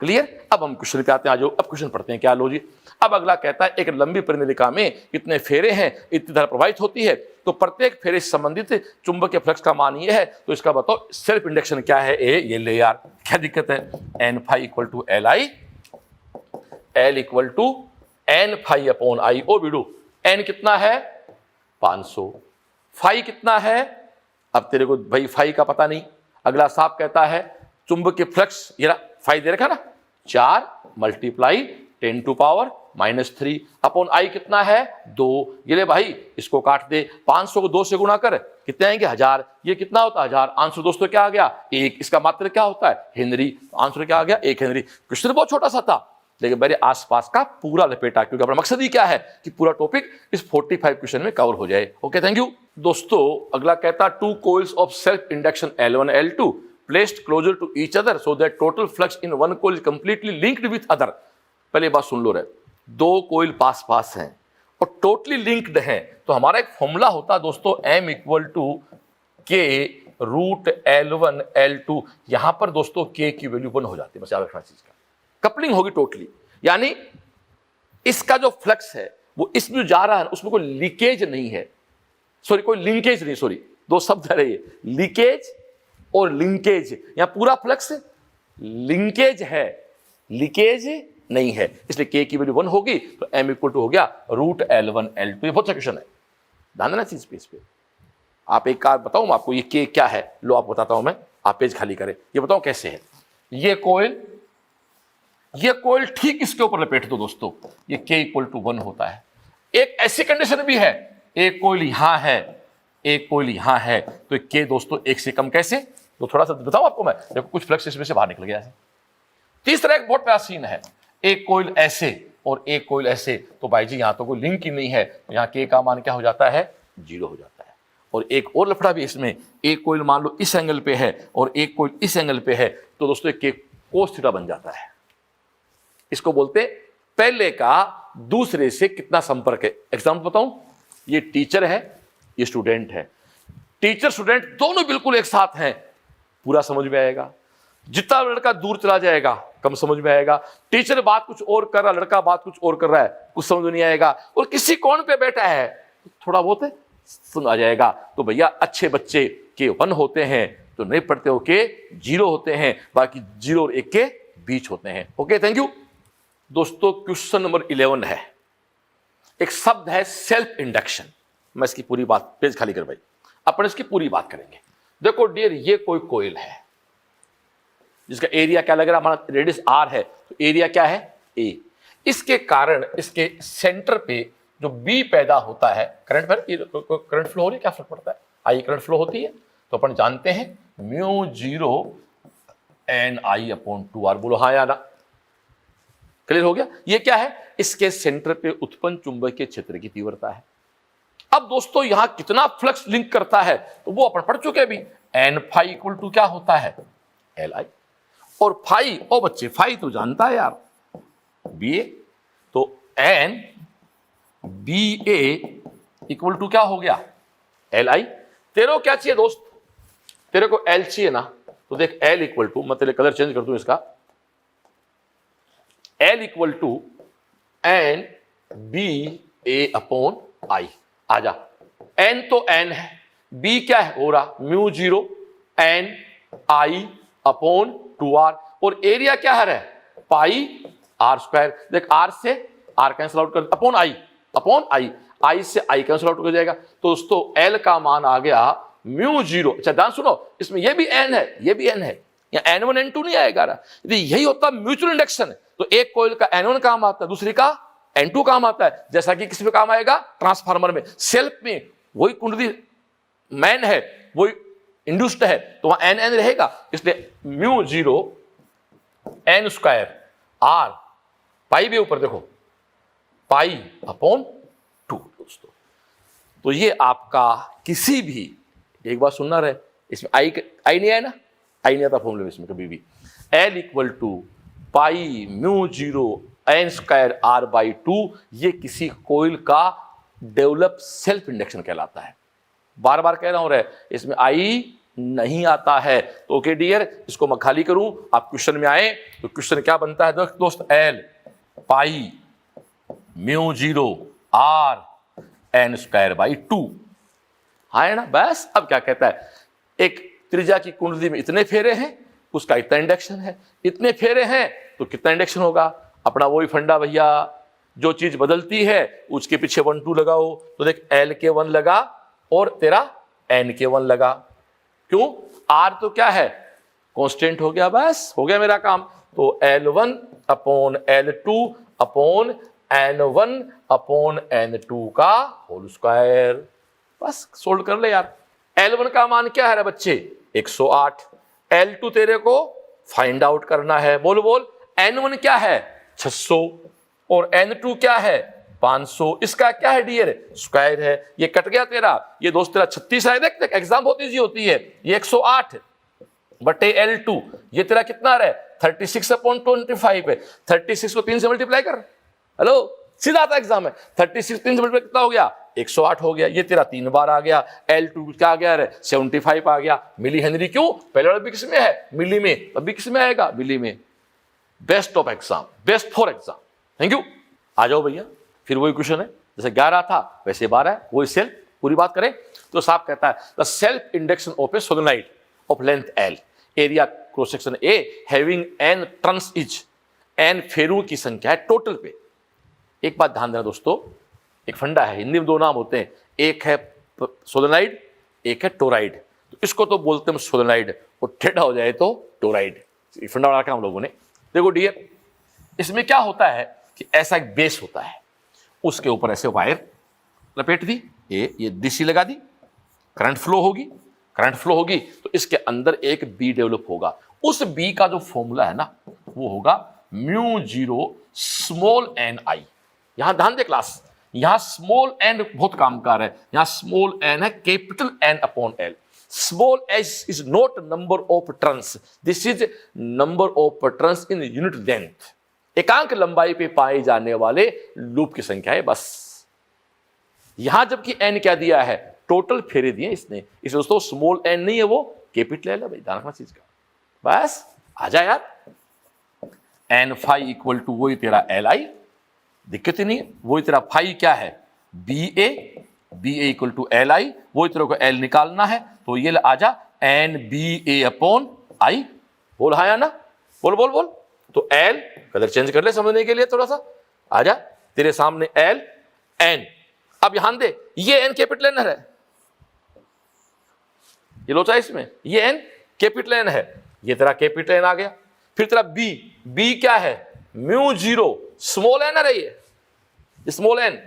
A: क्लियर? अब हम क्वेश्चन पे आते हैं। आ जाओ, अब क्वेश्चन पढ़ते हैं। क्या लो जी, अब अगला कहता है एक लंबी परिनलिका में इतने फेरे हैं, इतनी धारा प्रवाहित होती है, तो प्रत्येक फेरे से संबंधित चुंबकीय फ्लक्स का मान ये है। तो इसका बताओ सेल्फ इंडक्शन क्या है? ये ले यार, क्या दिक्कत है? N phi equal to L I, L equal to N phi upon I. ओ बिडू, एन कितना है? 500। फाई कितना है? अब तेरे को भाई फाई का पता नहीं। अगला साहब कहता है चुंबकीय फ्लक्स ये फाइव दे रखा ना, 4 multiply 10 to power -3 upon I कितना है 2। ये ले भाई इसको काट दे, 500 को 2 से गुणा कर कितने आएंगे 1000। ये कितना होता है 1000। आंसर दोस्तों क्या आ गया 1। इसका मात्रा क्या होता है हेनरी। आंसर क्या आ गया 1 हेनरी। क्वेश्चन बहुत छोटा सा था लेकिन मेरे आसपास का पूरा लपेटा, क्योंकि अपना मकसद ही क्या है कि पूरा टॉपिक इस 45 क्वेश्चन में कवर हो जाए। ओके थैंक यू दोस्तों। अगला कहता 2 coils of self induction L1 L2 placed closer to each other so that total flux in one coil is completely linked with other। पहले बात सुन लो रे, 2 कोइल पास पास हैं और टोटली लिंक्ड हैं, तो हमारा एक फॉर्मूला होता है दोस्तों M = K √L1 L2। यहां पर दोस्तों K की वैल्यू 1 हो जाती है, बस याद रखना चीज का। कपलिंग होगी टोटली, यानी इसका जो फ्लक्स है वो इसमें जा रहा है उसमें कोई लीकेज नहीं है, सॉरी कोई लिंकेज नहीं, सॉरी दो शब्द है ये, लीकेज और लिंकेज। यहां पूरा फ्लक्स लिंकेज है, लीकेज नहीं है, इसलिए के की वैल्यू 1 होगी तो M = हो गया √L1 L2। ये बहुत अच्छा क्वेश्चन है, ध्यान देना चीज पे। इस पे आप एक कार बताऊं आपको ये के क्या है, लो आप बताता हूं मैं, आप पेज खाली करें। ये बताओ कैसे है ये कोयल ठीक इसके ऊपर लपेट दो दोस्तों, ये K = 1 होता है। एक ऐसी कंडीशन भी है, एक कोयल यहां है एक कोयल यहां है, तो K दोस्तों 1 से कम कैसे, तो थोड़ा सा बताओ आपको मैं, देखो कुछ फ्लक्स इसमें से बाहर निकल गया है। तीसरा एक बहुत प्यारा सीन है, एक कोयल ऐसे और एक कोयल ऐसे, तो भाई जी यहां तो कोई लिंक ही नहीं है, तो यहां K का मान क्या हो जाता है 0 हो जाता है। और एक और लफड़ा भी इसमें, एक कोयल मान लो इस एंगल पे है और एक कोयल इस एंगल पे है, तो दोस्तों K cos थीटा बन जाता है। इसको बोलते पहले का दूसरे से कितना संपर्क है। एग्जाम्पल बताऊं, ये टीचर है ये स्टूडेंट है, टीचर स्टूडेंट दोनों बिल्कुल एक साथ हैं, पूरा समझ में आएगा। जितना लड़का दूर चला जाएगा कम समझ में आएगा। टीचर बात कुछ और कर रहा, लड़का बात कुछ और कर रहा है, कुछ समझ नहीं आएगा। और किसी कोण पे बैठा है थोड़ा बहुत समझ आ जाएगा। तो भैया अच्छे बच्चे के 1 होते हैं, तो नहीं पढ़ते हो के 0 होते हैं, बाकी 0 और 1 के बीच होते हैं। ओके थैंक यू दोस्तों। क्वेश्चन नंबर 11 है, एक शब्द है सेल्फ इंडक्शन। मैं इसकी पूरी बात, पेज खाली कर भाई, अपन इसकी पूरी बात करेंगे। देखो डियर, ये कोई कोयल है जिसका एरिया क्या लग रहा है, हमारा रेडियस R है, तो एरिया क्या है A। इसके कारण इसके सेंटर पे जो B पैदा होता है, करंट फ्लो हो रही है, क्या फर्क पड़ता है, I करंट फ्लो होती है, तो अपन जानते हैं μ0 NI/2R। बोलो हाँ या ना, क्लियर हो गया। ये क्या है, इसके सेंटर पे उत्पन्न चुंबकीय क्षेत्र की तीव्रता है। अब दोस्तों यहां कितना फ्लक्स लिंक करता है तो वो अपन पढ़ चुके अभी, N∅ = क्या होता है Li, और फाई, ओ बच्चे फाई तो जानता है यार BA, तो NBA = क्या हो गया Li। तेरे को क्या चाहिए दोस्त, तेरे को L चाहिए ना, तो देख L = मैं तेरे कलर चेंज कर दूं इसका, L = NBA/I। आजा, N तो N है, B क्या है हो रहा μ0 NI/2R, और एरिया क्या है πr²। देख R से R कैंसिल आउट कर, अपॉन I I से I कैंसिल आउट हो जाएगा। तो दोस्तों L का मान आ गया μ0। अच्छा ध्यान सुनो, इसमें ये भी N है ये भी N है, यहाँ N1 N2 नहीं आएगा ना, यही होता म्यूचुअल इंडक्शन। तो एक कोयल का N1 काम आता है, दूसरी का N2 काम आता है, जैसा कि किस में काम आएगा ट्रांसफार्मर में। सेल्फ में वही कुंडली मैन है, वही इंड्यूस्ड है, तो वहां N रहेगा, इसलिए μ0 N² R पाई भी ऊपर देखो π/2 दोस्तों। तो ये आपका किसी भी, एक बार सुनना रहे, इसमें आई नहीं आया ना, आई नहीं आता फॉर्मूले में इसमें कभी भी। L = π/μ0 N² R/2, ये किसी कोयल का डेवलप सेल्फ इंडक्शन कहलाता है। बार बार कह रहा हूं रे, इसमें आई नहीं आता है। तो ओके डियर, इसको मैं खाली करूं, आप क्वेश्चन में आए तो क्वेश्चन क्या बनता है दोस्त, L π/μ0 R N²/2 है ना, बस। अब क्या कहता है, एक त्रिज्या की कुंडली में इतने फेरे हैं, उसका इतना इंडक्शन है, इतने फेरे हैं तो कितना इंडक्शन होगा। अपना वही फंडा भैया, जो चीज बदलती है उसके पीछे 1 2 लगाओ, तो देख L के 1 लगा और तेरा N के 1 लगा। क्यों, R तो क्या है कांस्टेंट हो गया, बस हो गया मेरा काम। तो L1 upon L2 upon N1 upon N2 का होल स्क्वायर, बस सोल्व कर ले यार। L1 का मान क्या है रे बच्चे? 108। L2 तेरे को फाइंड आउट करना है, बोल बोल। N1 क्या है? 600 और N2 क्या है? 500। इसका क्या है डियर? स्क्वायर है। ये कट गया तेरा, ये दोस्त तेरा 36 है। देख देख एग्जाम होती जी होती है। ये 108 बटे L2, ये तेरा कितना रहे? 36 अपॉन 25 है। 36 को 3 से मल्टीप्लाई कर, हेलो सीधा आता एग्जाम में। 36 3 से मल्टीप्लाई कितना हो गया? 108 हो गया। ये तेरा 3 बार आ गया। L2 क्या आ गया रे? 75 आ गया मिली हेनरी। क्यों? पहले वाला भी किस में है? मिली में, अभी किस में आएगा? मिली में। Best of exam, best for exam. Thank you. आ जाओ भैया, फिर वही क्वेश्चन है, जैसे 11 था वैसे 12 है। वही सेल्फ पूरी बात करें तो साफ कहता है the self induction of A solenoid of length L, area cross section A having n turns etch, n फेरों की संख्या है टोटल पे। एक बात ध्यान देना दोस्तों, एक फंडा है, हिंदी में 2 नाम होते हैं, एक है सोलेनोइड, एक है टोराइड। तो इसको तो बोलते हैं सोलेनोइड और टेढ़ा हो जाए तो टोराइड। फंडा बना रखा हम लोगों ने। देखो डियर, इसमें क्या होता है कि ऐसा एक बेस होता है, उसके ऊपर ऐसे वायर लपेट दी, ये डीसी लगा दी, करंट फ्लो होगी। करंट फ्लो होगी तो इसके अंदर एक बी डेवलप होगा। उस बी का जो फॉर्मूला है ना, वो होगा μ0 स्मॉल एन आई। यहां ध्यान दे क्लास, यहां स्मॉल एन बहुत कामकार है। यहां स्मॉल एन है capital N upon L. Small S is not number of turns, this is number of turns in unit length. एकांक लंबाई पे पाए जाने वाले लूप की संख्या है, बस। यहां जबकि एन क्या दिया है? टोटल फेरे दिए इसने। इस दोस्तों स्मॉल एन नहीं है, वो कैपिटल एल है भाई, ध्यान रखना चीज का। बस आ जा यार, एन फाई इक्वल टू वही तेरा एल आई, दिक्कत ही नहीं है। वही तेरा फाई क्या है? B A equal to L I. वही तेरे को एल निकालना है, तो ये आ जा N B A upon I. बोल हाँ या ना? बोल बोल बोल। तो एल कलर चेंज कर ले समझने के लिए थोड़ा सा। आ जा, तेरे सामने एल एन। अब यहां दे, ये एन कैपिटल एन है, ये लोचा इसमें, ये एन कैपिटल एन है, ये तेरा कैपिटल एन आ गया। फिर तेरा बी क्या है? μ0 स्मॉल एन है, ये स्मॉल एन।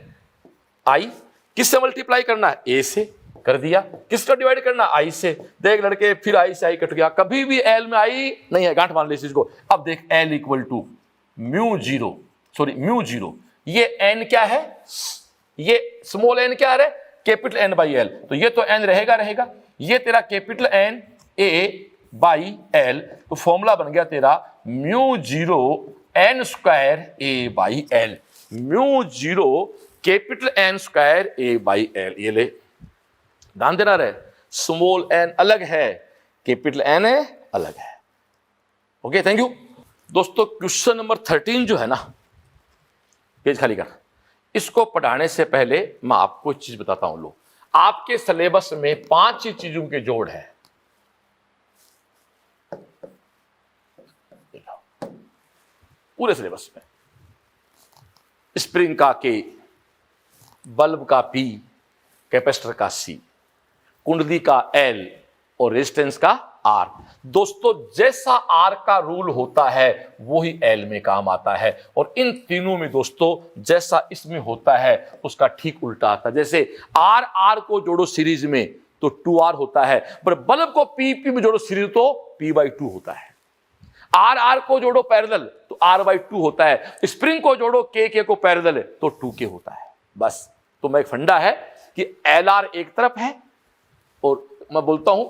A: आई किससे मल्टीप्लाई करना है? ए से कर दिया। किसका डिवाइड करना? आई से। देख लड़के, फिर आई से आई कट गया, कभी भी एल में आई नहीं है, गांठ मान ले इस चीज को। अब देख एल इक्वल टू μ0, ये एन क्या है? ये स्मॉल एन क्या है? Capital N by L. तो ये तो एन रहेगा। ये तेरा capital N A by L, तो फॉर्मूला बन गया तेरा μ0 N square A by L. μ0 capital N square A by L. ये ले, ध्यान देना रहे, स्मॉल एन अलग है, कैपिटल एन है अलग है। ओके, थैंक यू दोस्तों। क्वेश्चन नंबर 13 जो है ना, पेज खाली कर। इसको पढ़ाने से पहले मैं आपको एक चीज बताता हूं। लो, आपके सिलेबस में 5 ही चीजों के जोड़ है। पूरे सिलेबस में स्प्रिंग का के, बल्ब का पी, कैपेसिटर का सी, कुंडली का एल और रेजिस्टेंस का आर। दोस्तों जैसा आर का रूल होता है वही एल में काम आता है, और इन तीनों में दोस्तों जैसा इसमें होता है उसका ठीक उल्टा आता है। जैसे आर को जोड़ो सीरीज में तो 2R होता है, पर बल्ब को पी में जोड़ो सीरीज तो P/2 होता है। आर को जोड़ो पैरेलल तो R/2 होता है। स्प्रिंग को जोड़ो के को पैरेलल तो 2K होता है। बस, तो मैं एक फंडा है कि LR एक तरफ है और मैं बोलता हूं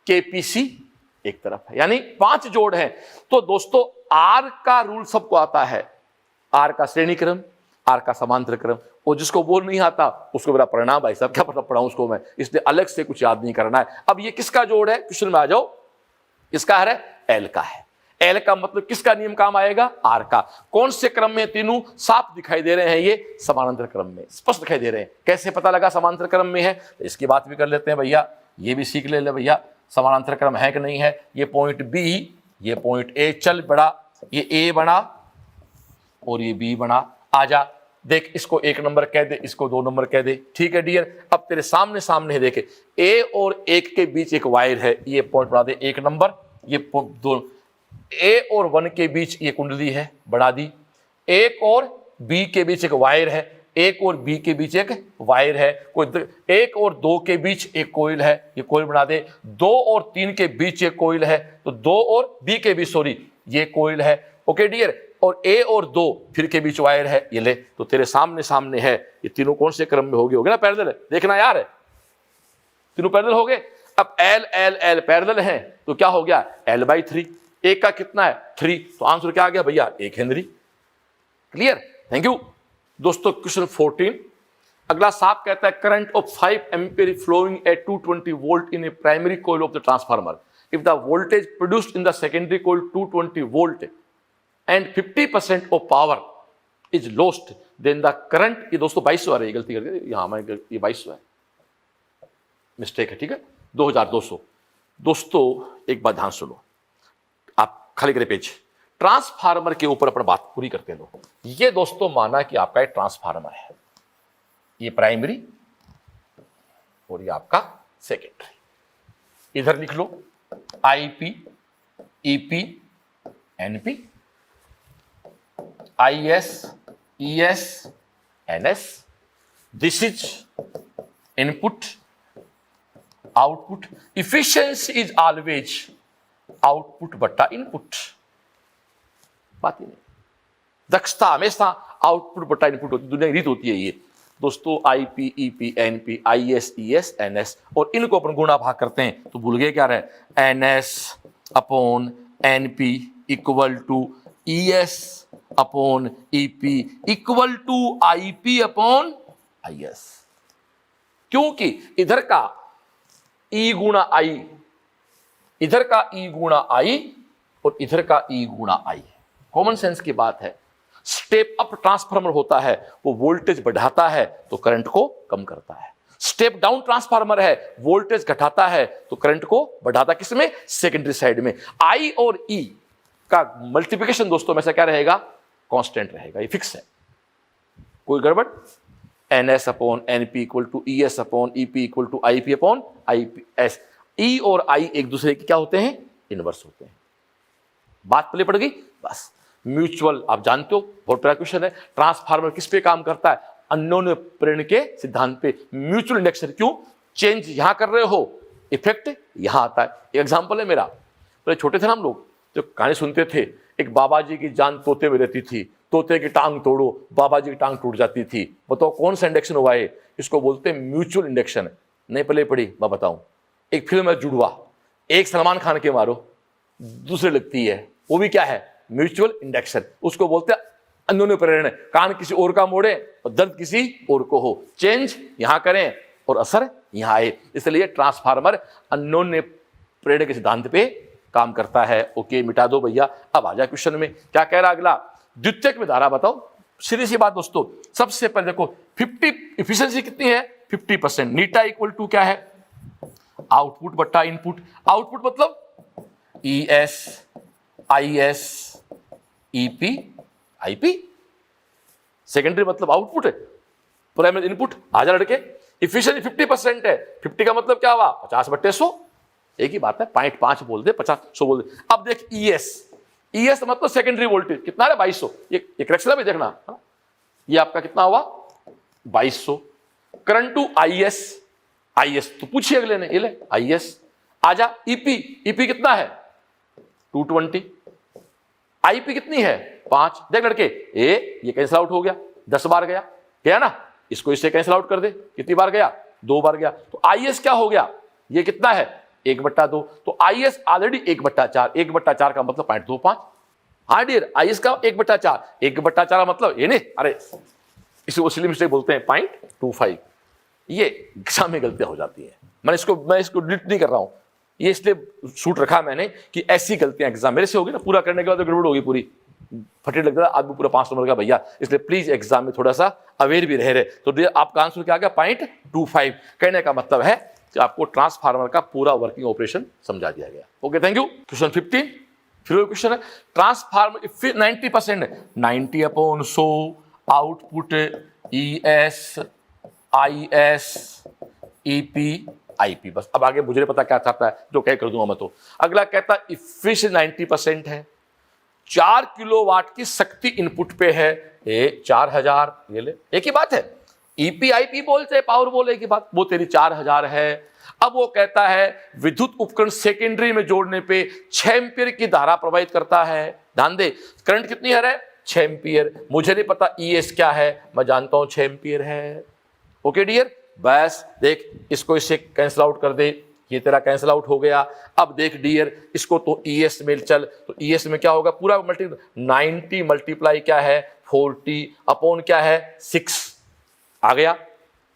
A: KPC एक तरफ है, यानी 5 जोड़ हैं। तो दोस्तों आर का रूल सबको आता है, आर का श्रेणी क्रम, आर का समांतर क्रम, और जिसको बोल नहीं आता उसको मेरा परिणाम भाई साहब क्या पता पढ़ाऊं उसको मैं, इसलिए अलग से कुछ याद नहीं करना है। अब ये किसका जोड़ है? क्वेश्चन में आ जाओ, इसका है एल का है। एल का मतलब किसका नियम काम आएगा? आर का। कौन से क्रम में? तीनों साफ दिखाई दे रहे हैं, ये समानांतर क्रम में स्पष्ट दिखाई दे रहे हैं। कैसे पता लगा समानांतर क्रम में है? तो इसकी बात भी कर लेते हैं भैया, ये भी सीख ले भैया समानांतर क्रम है कि नहीं है। ये पॉइंट बी, ये पॉइंट ए, चल बड़ा, ये ए बना और ये बी बना। आजा देख, इसको 1 नंबर कह दे, इसको 2 नंबर कह दे, ठीक है डियर। अब तेरे सामने सामने देखे, ए और 1 के बीच एक वायर है, ये पॉइंट बना दे 1 नंबर, ये दो ए और 1 के बीच ये कुंडली है, बढ़ा दी। एक और बी के बीच एक वायर है, एक और बी के बीच एक वायर है, कोई एक और 2 के बीच एक कोइल है, ये कोइल बना दे। 2 और 3 के बीच एक कोइल है, तो 2 और बी के बीच सॉरी ये कोइल है। ओके डियर, और ए और 2 फिर के बीच वायर है, ये ले। तो तेरे सामने सामने है, ये तीनों कौन से क्रम में हो गए ना, पैरेलल है, देखना यार, तीनों पैरेलल हो गए। अब एल एल एल पैरेलल है, तो क्या हो गया L/3। एक का कितना है 3, तो आंसर क्या आ गया भैया 1 हेनरी। क्लियर, थैंक यू दोस्तों। क्वेश्चन 14 अगला साफ कहता है current of 5 ampere flowing at 220 volt in a primary coil of the transformer. If the voltage produced in the secondary coil 220 volt and 50% of power is lost then the current, ये दोस्तों 2200 आ रही है, गलती करके यहां मैं ये 2200 है, मिस्टेक है, ठीक है 2200। दोस्तों एक बात ध्यान सुनो, आप खाली करे पेज, ट्रांसफार्मर के ऊपर अपना बात पूरी करते लो। ये दोस्तों माना कि आपका एक ट्रांसफार्मर है, ये प्राइमरी और ये आपका सेकेंडरी। इधर लिख लो IP, EP, NP, IS, ES, NS. This is input, output. Efficiency is always output बट्टा इनपुट, बात ही नहीं। दक्षता हमेशा आउटपुट बट्टा इनपुट होती है, दुनिया की रीत होती है ये दोस्तों। IP, EP, NP, IS, ES, NS, और इनको अपन गुणा भाग करते हैं तो भूल गए क्या रहे, NS upon NP equal to ES upon EP equal to IP upon IS. क्योंकि इधर का ई गुणा आई, इधर का ई गुणा आई और इधर का ई गुणा आई, कॉमन सेंस की बात है। स्टेप अप ट्रांसफार्मर होता है, वो वोल्टेज बढ़ाता है तो करंट को कम करता है। स्टेप डाउन ट्रांसफार्मर है, वोल्टेज घटाता है तो करंट को बढ़ाता, किसमें, सेकेंडरी साइड में। आई और ई का मल्टीप्लिकेशन दोस्तों में से क्या रहेगा, कांस्टेंट रहेगा, ये फिक्स है, कोई गड़बड़। NS upon NP equal to ES upon EP equal to IP upon IPS. E और आई एक दूसरे के क्या होते हैं, इनवर्स होते हैं। बात पहले पड़ गई, बस। म्यूचुअल आप जानते हो, बहुत बड़ा क्वेश्चन है। ट्रांसफार्मर किस पे काम करता है, अन्योन्य प्रेरण के सिद्धांत पे, म्यूचुअल इंडक्शन। क्यों, चेंज यहां कर रहे हो, इफेक्ट यहां आता है। एग्जांपल है मेरा, पहले छोटे थे ना हम लोग, जो कहानी सुनते थे, एक बाबा जी की जान तोते में रहती थी, तोते की टांग तोड़ो, बाबा जी की टांग टूट जाती थी। बताओ कौन सा इंडक्शन हुआ है, इसको बोलते हैं म्यूचुअल इंडक्शन। नहीं पहले पढ़ी, मैं बताऊं, एक फिल्म है जुड़वा, एक सलमान खान के मारो, दूसरे लगती है, वो भी क्या है, म्यूचुअल इंडक्शन। उसको बोलते हैं अन्योन्य प्रेरण, कान किसी और का मोड़े और दर्द किसी और को हो, चेंज यहां करें और असर यहां आए, इसलिए ट्रांसफार्मर अन्योन्य प्रेरण के सिद्धांत पे काम करता है। ओके, मिटा दो भैया। अब आ जाए क्वेश्चन में, क्या कह रहा अगला, द्वितीयक में धारा बताओ। सीधी सी बात दोस्तों, सबसे पहले देखो 50 इफिशिएंसी कितनी है, 50%। नीटा इक्वल टू क्या है, आउटपुट बट्टा इनपुट। आउटपुट मतलब ES, IS, EP, IP. Secondary मतलब आउटपुट है, प्राइमरी इनपुट। आ जा लड़के, इफिशिएंसी 50% है, 50 का मतलब क्या हुआ, 50/100, एक ही बात है, 0.5 बोल दे, 50/100 बोल दे। अब देख ईएस, ईएस मतलब सेकेंडरी वोल्टेज कितना है, 2200। ये करेक्शन भी देखना, ये आपका कितना हुआ, 2200। करंट टू आईएस, आईएस तो पूछिए अगले ने, ये ले आईएस। आजा ईपी, ईपी कितना है 220, आईपी कितनी है 5। देख लड़के, ये कैंसिल आउट हो गया, 10 बार गया, गया ना, इसको इससे कैंसिल आउट कर दे, कितनी बार गया, 2 बार गया। तो आईएस क्या हो गया, ये कितना है 1/2, तो आईएस ऑलरेडी 1/4, 1/4 का मतलब 0.25। हाँ डियर, आईएस का 1/4, 1/4 का मतलब ये नहीं, अरे इसे सिली मिस्टेक बोलते हैं 0.25। ये एग्जाम में गलतियां हो जाती है, मैं इसको डिलीट नहीं कर रहा हूं, ये इसलिए शूट रखा मैंने कि ऐसी गलतियां एग्जाम मेरे से होगी ना, पूरा करने के बाद तो गड़बड़ होगी पूरी, फटे लग रहा आदमी पूरा 5 नंबर का भैया। इसलिए प्लीज एग्जाम में थोड़ा सा अवेयर भी रहे। तो आपका आंसर क्या आ गया 0.25। कहने का मतलब है कि आपको ट्रांसफार्मर का पूरा वर्किंग ऑपरेशन समझा दिया गया। Okay, thank you. क्वेश्चन 15 फिर क्वेश्चन है, transformer 90% 90/100 output ES, IS, EP, IP. बस अब आगे मुझे पता क्या चाहता है, जो कह कर दूंगा मैं। तो अगला कहता है इफिशिएंसी 90% है, 4 किलोवाट की शक्ति इनपुट पे है, ये 4000, ये ले, एक ही बात है। ईपी आईपी बोल चाहे पावर बोल, एक ही बात, वो तेरी 4000 है। अब वो कहता है विद्युत उपकरण सेकेंडरी में जोड़ने पे 6 एम्पियर की धारा प्रवाहित करता है। ध्यान दे, करंट कितनी है? 6 एम्पियर। मुझे नहीं पता ईएस क्या है, मैं जानता हूं 6 एम्पियर है। ओके डियर, बस देख, इसको इससे कैंसिल आउट कर दे, ये तेरा कैंसिल आउट हो गया। अब देख डियर, इसको तो ईएस में चल, तो ईएस में क्या होगा, पूरा 90 मल्टीप्लाई क्या है 40 अपॉन क्या है 6 आ गया।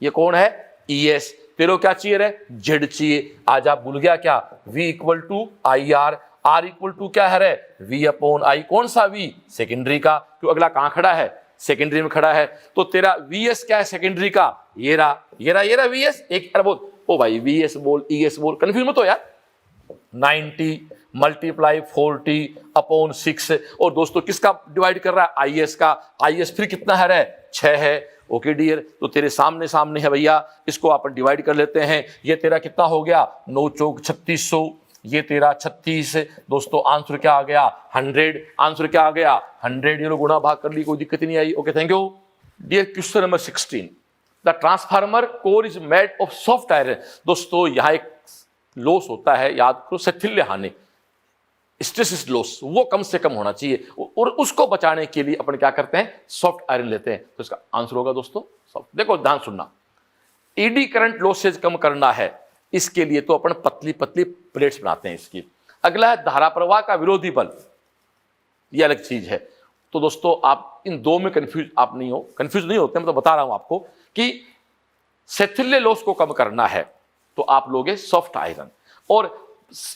A: ये कौन है? ईएस। तेरे को क्या चाहिए रे? जेड चाहिए। आज आप भूल गया क्या? V equal to I R, R equal to क्या है रे? V upon I. कौन सा V? सेकेंडरी का, क्यों अगला कहां खड़ा है? सेकेंडरी में खड़ा है। तो तेरा VS क्या है सेकेंडरी का? ये रहा VS। एक अरे बोल, ओ भाई VS बोल ES बोल, कंफ्यूज मत हो यार। 90 मल्टीप्लाई 40 अपॉन 6। और दोस्तों किसका डिवाइड कर रहा है? IS का। IS फिर कितना है रे? 6 है। ओके डियर, तो तेरे सामने सामने है भैया, इसको अपन डिवाइड कर लेते हैं। ये तेरा कितना हो गया? 9 चौक 3600, ये तेरा 36। दोस्तों आंसर क्या आ गया? 100। आंसर क्या आ गया? 100। ये लोग गुणा भाग कर ली, कोई दिक्कत नहीं आई। Okay, thank you dear. Question number 16, the transformer core is made of soft iron. दोस्तों यहाँ एक लॉस होता है, याद करो, शैथिल्य हानि, स्ट्रेसिस लॉस, वो कम से कम होना चाहिए, और उसको बचाने के लिए अपन क्या करते हैं? सॉफ्ट आयरन लेते हैं। तो इसका आंसर होगा दोस्तों सॉफ्ट। देखो ध्यान सुनना, ईडी करंट लॉसेज कम करना है, इसके लिए तो अपन पतली पतली प्लेट्स बनाते हैं इसकी। अगला है धारा प्रवाह का विरोधी बल, ये अलग चीज है। तो दोस्तों आप इन दो में कंफ्यूज आप नहीं हो, कंफ्यूज नहीं होते, मैं तो बता रहा हूं आपको कि शैथिल्य लॉस को कम करना है तो आप लोगे सॉफ्ट आयरन, और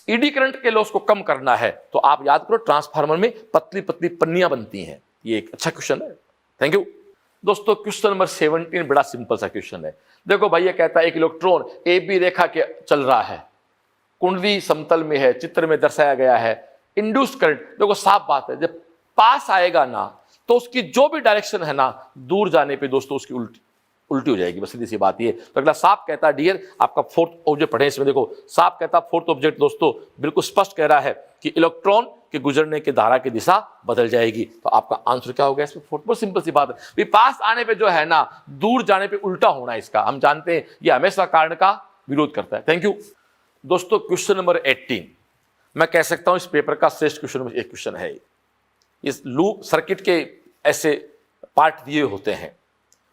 A: ईडी करंट के लॉस को कम करना है तो आप याद करो ट्रांसफार्मर में पतली पतली पन्नियां बनती हैं। ये एक अच्छा क्वेश्चन है, थैंक यू दोस्तों। क्वेश्चन नंबर 17 बड़ा सिंपल सा क्वेश्चन है। देखो भाई, ये कहता है एक इलेक्ट्रॉन ए बी रेखा के चल रहा है, कुंडली समतल में है, चित्र में दर्शाया गया है। इंड्यूस करंट, देखो साफ बात है, जब पास आएगा ना तो उसकी जो भी डायरेक्शन है ना, दूर जाने पे दोस्तों उसकी उल्टी हो जाएगी, बस सीधी सी बात ये। तो अगला साफ कहता है डियर, आपका फोर्थ ऑब्जेक्ट पढ़े इसमें, देखो साफ कहता है फोर्थ ऑब्जेक्ट दोस्तों बिल्कुल स्पष्ट कह रहा है कि इलेक्ट्रॉन के गुजरने की धारा की दिशा बदल जाएगी। तो आपका आंसर क्या होगा इसमें? फोर्थ। बहुत सिंपल सी बात है, पास आने पे जो है ना, दूर जाने पे उल्टा होना, इसका हम जानते हैं, ये हमेशा कारण का विरोध करता है। थैंक यू दोस्तों। क्वेश्चन नंबर 18, मैं कह सकता हूं इस पेपर का श्रेष्ठ क्वेश्चन में एक क्वेश्चन है। इस लूप सर्किट के ऐसे पार्ट दिए होते हैं,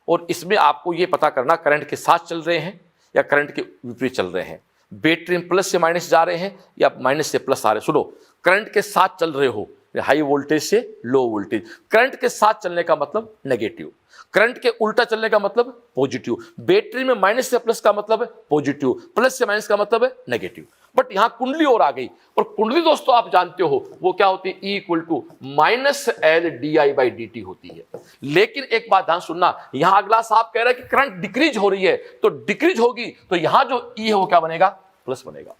A: और इसमें आपको ये पता करना करंट के साथ चल रहे हैं या करंट के विपरीत चल रहे हैं, बैटरी में प्लस से माइनस जा रहे हैं या माइनस से प्लस आ रहे हैं। सुनो, करंट के साथ चल रहे हो, हाई वोल्टेज से लो वोल्टेज, करंट के साथ चलने का मतलब नेगेटिव, करंट के उल्टा चलने का मतलब पॉजिटिव, बैटरी में माइनस से प्लस का मतलब है पॉजिटिव, प्लस से माइनस का मतलब है नेगेटिव। बट यहां कुंडली और आ गई, और कुंडली दोस्तों आप जानते हो वो क्या होती है? E equal to -L di/dt होती है। लेकिन एक बात ध्यान सुनना, यहां अगला साहब कह रहा है कि करंट डिक्रीज हो रही है, तो डिक्रीज होगी तो यहां जो E है वो क्या बनेगा? प्लस बनेगा।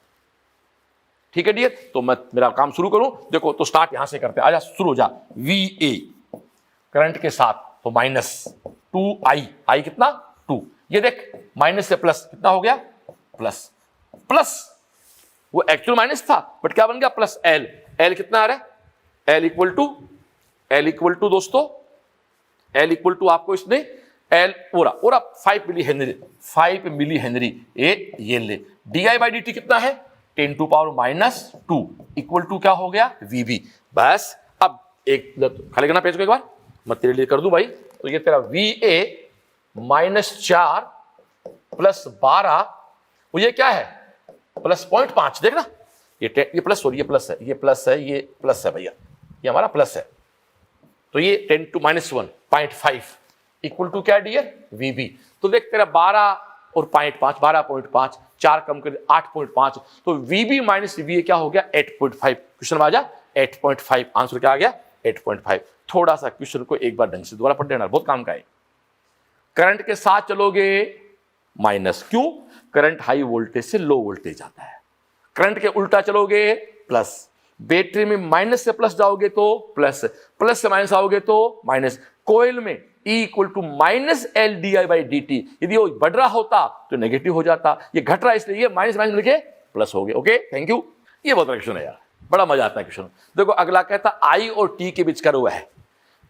A: ठीक है डियर, तो मैं मेरा काम शुरू करूं। देखो तो स्टार्ट यहां से करते हैं, आजा शुरू हो जा। VA करंट के साथ तो -2I, आई कितना? 2। ये देख माइनस से प्लस कितना हो गया? प्लस प्लस, वो एक्चुअल माइनस था बट क्या बन गया? Plus L। L कितना आ रहा है? L इक्वल टू दोस्तों, L इक्वल टू आपको इसने L ओरा 5 मिली हेनरी ये ले। di/dt कितना है? 10⁻⁻2 इक्वल टू क्या हो गया? VB। बस अब एक खाली करना पेज को एक बार, मैं तेरे लिए कर दूं भाई। तो ये तेरा VA -4 प्लस 12, वो ये क्या है? प्लस 0.5। देखना ये प्लस, सॉरी ये प्लस है, ये प्लस है, ये प्लस है भैया, ये हमारा प्लस है। तो ये 10⁻⁻1.5 इक्वल टू क्या डियर? VB। तो देख तेरा 12 और 0.5, 12.5, 4 कम कर 8.5, तो VB माइनस VA क्या हो गया? 8.5। क्वेश्चन में आ जा 8.5, आंसर क्या आ गया? 8.5। थोड़ा सा क्वेश्चन को एक बार ढंग से दोबारा पढ़ लेना, बहुत काम का है। करंट के साथ चलोगे माइनस, क्यों? करंट हाई वोल्टेज से लो वोल्टेज जाता है। करंट के उल्टा चलोगे प्लस, बैटरी में माइनस से प्लस जाओगे तो प्लस, प्लस से माइनस आओगे तो माइनस। कोयल में E equal to minus L D I by D T. यदि वो बढ़ रहा होता तो नेगेटिव हो जाता, ये घट रहा है इसलिए ये माइनस माइनस मिलके प्लस हो गया। Okay, thank you. ये बहुत क्वेश्चन है यार, बड़ा मजा आता है क्वेश्चन। देखो अगला कहता आई और टी के बीच कर्व है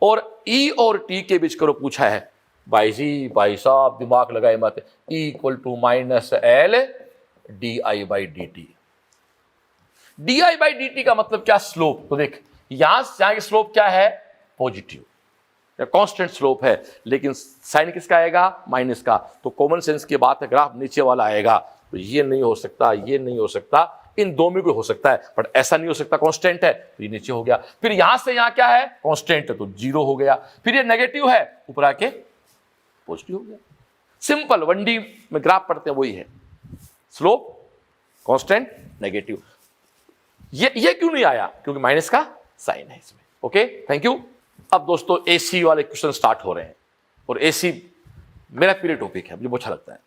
A: और ई और टी के बीच कर्व पूछा है। भाई साहब दिमाग लगाए मत, E equal to minus L D I by D T. D I by D T का मतलब क्या? स्लोप। तो देख यहां से यहां की स्लोप क्या है? पॉजिटिव, कांस्टेंट स्लोप है, लेकिन साइन किसका आएगा? माइनस का। तो कॉमन सेंस की बात है, ग्राफ नीचे वाला आएगा, तो ये नहीं हो सकता, ये नहीं हो सकता, इन दो में कोई हो सकता है, बट ऐसा नहीं हो सकता, कांस्टेंट है तो ये नीचे हो गया। फिर यहां से यहां क्या है? कांस्टेंट है तो जीरो हो गया। फिर ये नेगेटिव है, ऊपर आके पॉजिटिव हो गया। सिंपल 1D में ग्राफ पढ़ते हैं वही है, स्लोप कांस्टेंट नेगेटिव। ये क्यों नहीं आया? क्योंकि माइनस का साइन है इसमें। Okay, thank you. अब दोस्तों एसी वाले क्वेश्चन स्टार्ट हो रहे हैं और एसी मेरा प्रिय टॉपिक है, मुझे बहुत अच्छा लगता है